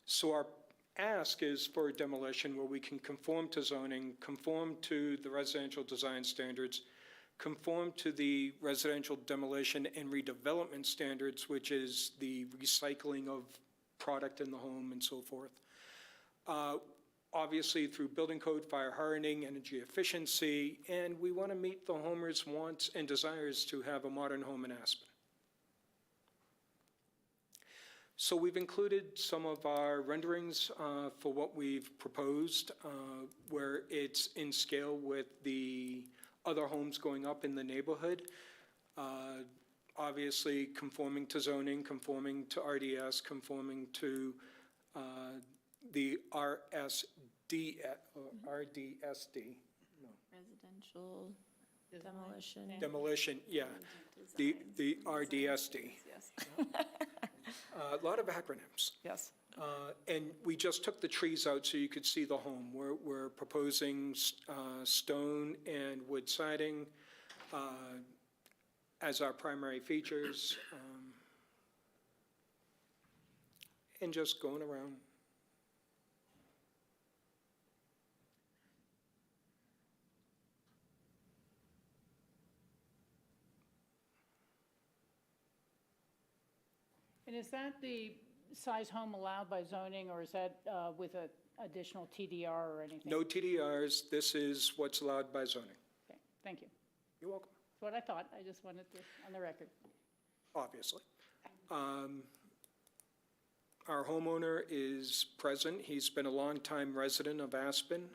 So our ask is for demolition where we can conform to zoning, conform to the residential design standards, conform to the residential demolition and redevelopment standards, which is the recycling of product in the home and so forth. Obviously through building code, fire hardening, energy efficiency, and we want to meet the homeowner's wants and desires to have a modern home in Aspen. So we've included some of our renderings for what we've proposed, where it's in scale with the other homes going up in the neighborhood. Obviously conforming to zoning, conforming to RDS, conforming to the RSD, or RDSD. No. Residential demolition. Demolition, yeah, the RDSD. Yes. A lot of acronyms. Yes. And we just took the trees out so you could see the home. We're proposing stone and wood siding as our primary features, and just going around. And is that the size home allowed by zoning, or is that with an additional TDR or anything? No TDRs. This is what's allowed by zoning. Okay, thank you. You're welcome. That's what I thought. I just wanted to, on the record. Obviously. Our homeowner is present. He's been a longtime resident of Aspen.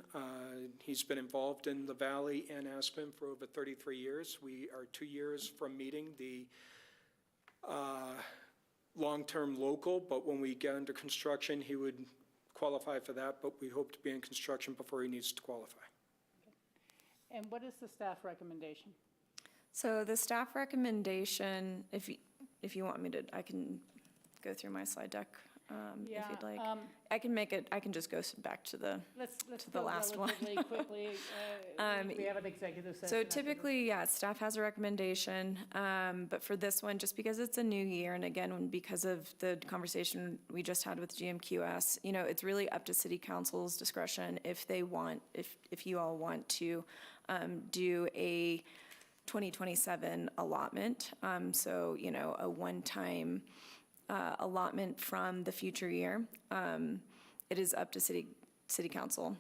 He's been involved in the Valley and Aspen for over 33 years. We are 2 years from meeting the long-term local, but when we get under construction, he would qualify for that, but we hope to be in construction before he needs to qualify. And what is the staff recommendation? So the staff recommendation, if you want me to, I can go through my slide deck if you'd like. I can make it, I can just go back to the Let's to the go last one. relatively quickly. We have an executive session. So after this. typically, yeah, staff has a recommendation, but for this one, just because it's a new year, and again, because of the conversation we just had with GMQS, you know, it's really up to city council's discretion if they want, if you all want to do a 2027 allotment. So, you know, a one-time allotment from the future year. It is up to city council.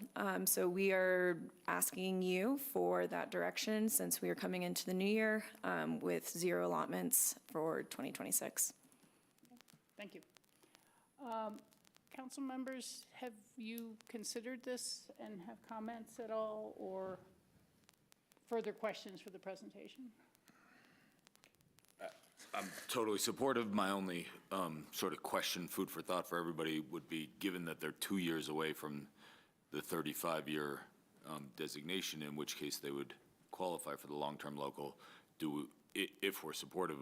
So we are asking you for that direction since we are coming into the new year with 0 allotments for 2026. Thank you. Council members, have you considered this and have comments at all or further questions for the presentation? I'm totally supportive. My only sort of question, food for thought for everybody would be, given that they're 2 years away from the 35-year designation, in which case they would qualify for the long-term local, if we're supportive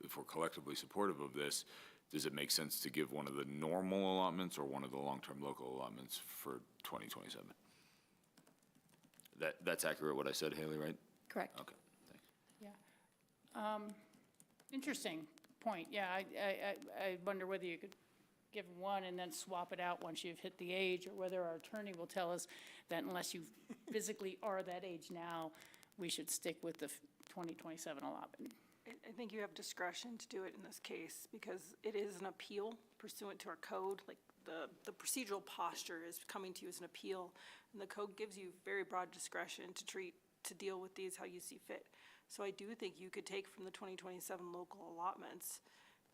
if we're collectively supportive of this, does it make sense to give one of the normal allotments or one of the long-term local allotments for 2027? That's accurate what I said, Haley, right? Correct. Okay, thanks. Yeah. Interesting point. Yeah, I wonder whether you could give one and then swap it out once you've hit the age, or whether our attorney will tell us that unless you physically are that age now, we should stick with the 2027 allotment. I think you have discretion to do it in this case because it is an appeal pursuant to our code. Like the procedural posture is coming to you as an appeal, and the code gives you very broad discretion to deal with these how you see fit. So I do think you could take from the 2027 local allotments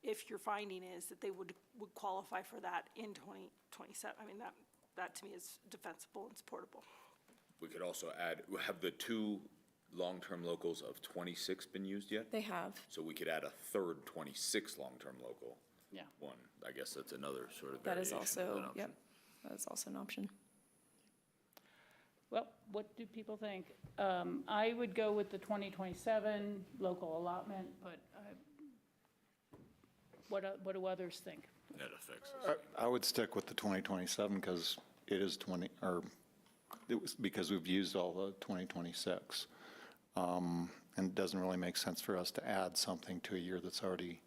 if your finding is that they would qualify for that in 2027. I mean, that to me is defensible and supportable. We could also add, have the 2 long-term locals of 26 been used yet? They have. So we could add a third 26 long-term local. Yeah. One. I guess that's another sort of That is variation of also, an option. yep, that is also an option. Well, what do people think? I would go with the 2027 local allotment, but what do others think? That affects us. I would stick with the 2027 because it is because we've used all the 2026. And it doesn't really make sense for us to add something to a year that's already,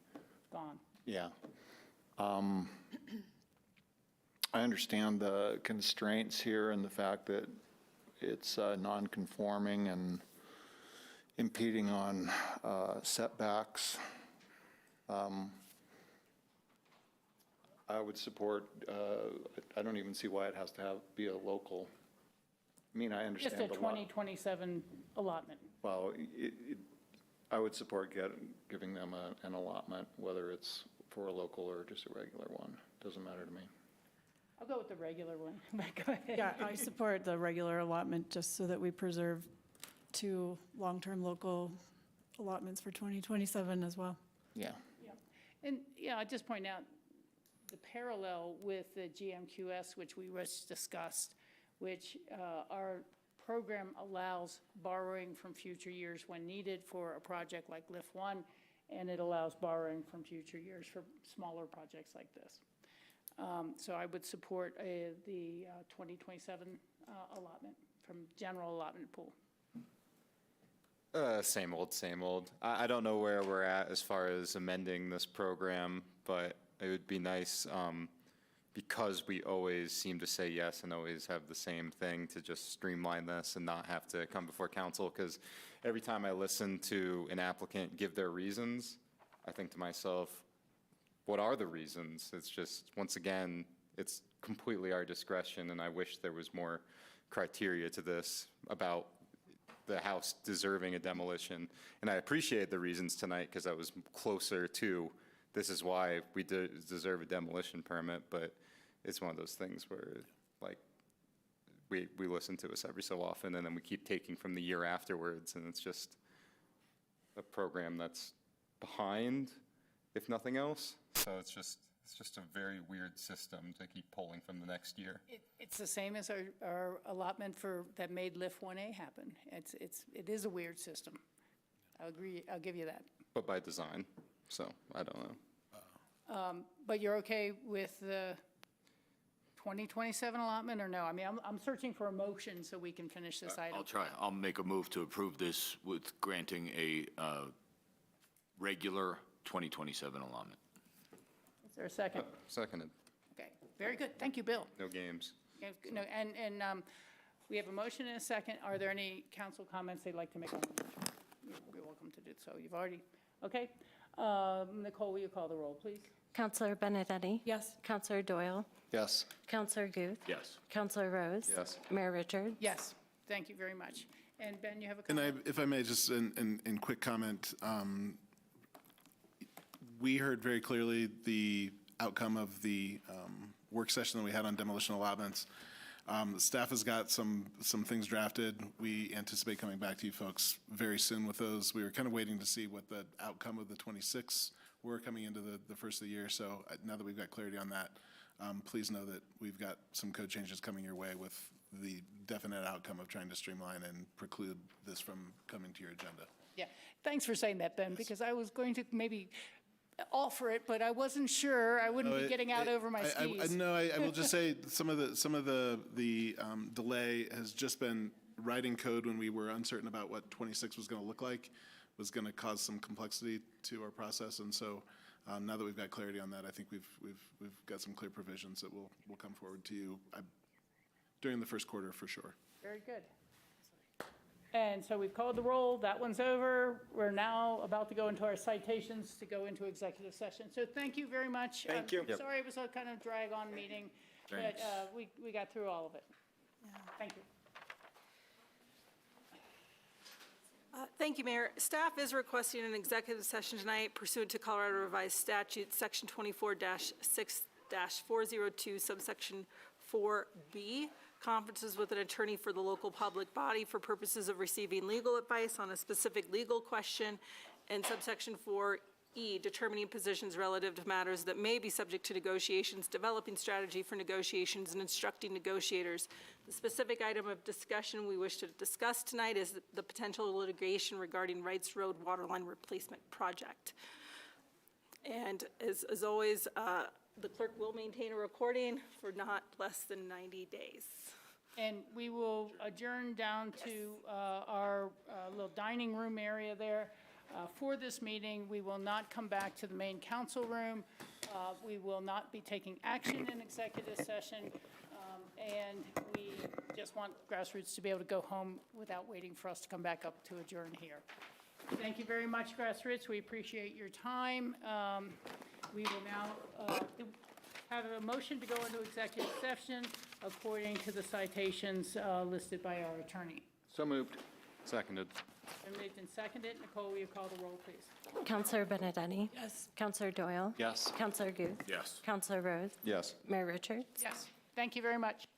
Gone. yeah. I understand the constraints here and the fact that it's non-conforming and impeding on setbacks. I would support, I don't even see why it has to be a local. I mean, I understand Just a the law. 2027 allotment. Well, I would support giving them an allotment, whether it's for a local or just a regular one. Doesn't matter to me. I'll go with the regular one. Go ahead. Yeah, I support the regular allotment just so that we preserve 2 long-term local allotments for 2027 as well. Yeah. Yeah. And, yeah, I'll just point out the parallel with the GMQS, which we just discussed, which our program allows borrowing from future years when needed for a project like Lift 1, and it allows borrowing from future years for smaller projects like this. So I would support the 2027 allotment from general allotment pool. Same old, same old. I don't know where we're at as far as amending this program, but it would be nice, because we always seem to say yes and always have the same thing, to just streamline this and not have to come before council, because every time I listen to an applicant give their reasons, I think to myself, what are the reasons? It's just, once again, it's completely our discretion, and I wish there was more criteria to this about the house deserving a demolition. And I appreciate the reasons tonight, because I was closer to, this is why we deserve a demolition permit, but it's one of those things where, like, we listen to us every so often, and then we keep taking from the year afterwards, and it's just a program that's behind, if nothing else. So it's just a very weird system to keep pulling from the next year. It's the same as our allotment that made LIF 1A happen. It is a weird system. I'll agree, I'll give you that. But by design, so I don't know. But you're okay with the 2027 allotment, or no? I mean, I'm searching for a motion so we can finish this item. I'll try. I'll make a move to approve this with granting a regular 2027 allotment. Is there a second? Seconded. Okay, very good. Thank you, Bill. No games. Yeah, no, and we have a motion and a second. Are there any council comments they'd like to make on the motion? You're welcome to do so. You've already, okay. Nicole, will you call the roll, please? Counselor Benedetti? Yes. Counselor Doyle? Yes. Counselor Guth? Yes. Counselor Rose? Yes. Mayor Richards? Yes, thank you very much. And Ben, you have a And comment? if I may, just in quick comment, we heard very clearly the outcome of the work session that we had on demolition allotments. Staff has got some things drafted. We anticipate coming back to you folks very soon with those. We were kind of waiting to see what the outcome of the 26 were coming into the first of the year. So now that we've got clarity on that, please know that we've got some code changes coming your way with the definite outcome of trying to streamline and preclude this from coming to your agenda. Yeah, thanks for saying that, Ben, because I was going to maybe offer it, but I wasn't sure. I wouldn't be getting out over my skis. No, I will just say some of the delay has just been writing code when we were uncertain about what 26 was going to look like, was going to cause some complexity to our process. And so now that we've got clarity on that, I think we've got some clear provisions that will come forward to you during the first quarter for sure. Very good. And so we've called the roll. That one's over. We're now about to go into our citations to go into executive session. So thank you very much. Thank you. Sorry it was a kind of drag-on meeting, but Thanks. we got through all of it. Thank you. Thank you, Mayor. Staff is requesting an executive session tonight pursuant to Colorado Revised Statute, Section 24-6-402, subsection 4B, conferences with an attorney for the local public body for purposes of receiving legal advice on a specific legal question, and subsection 4E, determining positions relative to matters that may be subject to negotiations, developing strategy for negotiations, and instructing negotiators. The specific item of discussion we wish to discuss tonight is the potential litigation regarding Wrights Road Waterline Replacement Project. And as always, the clerk will maintain a recording for not less than 90 days. And we will adjourn down to our little dining room area there for this meeting. We will not come back to the main council room. We will not be taking action in executive session. And we just want Grassroots to be able to go home without waiting for us to come back up to adjourn here. Thank you very much, Grassroots. We appreciate your time. We will now have a motion to go into executive session according to the citations listed by our attorney. So moved. Seconded. Been moved and seconded. Nicole, will you call the roll, please? Counselor Benedetti? Yes. Counselor Doyle? Yes. Counselor Guth? Yes. Counselor Rose? Yes. Mayor Richards? Yes. Thank you very much.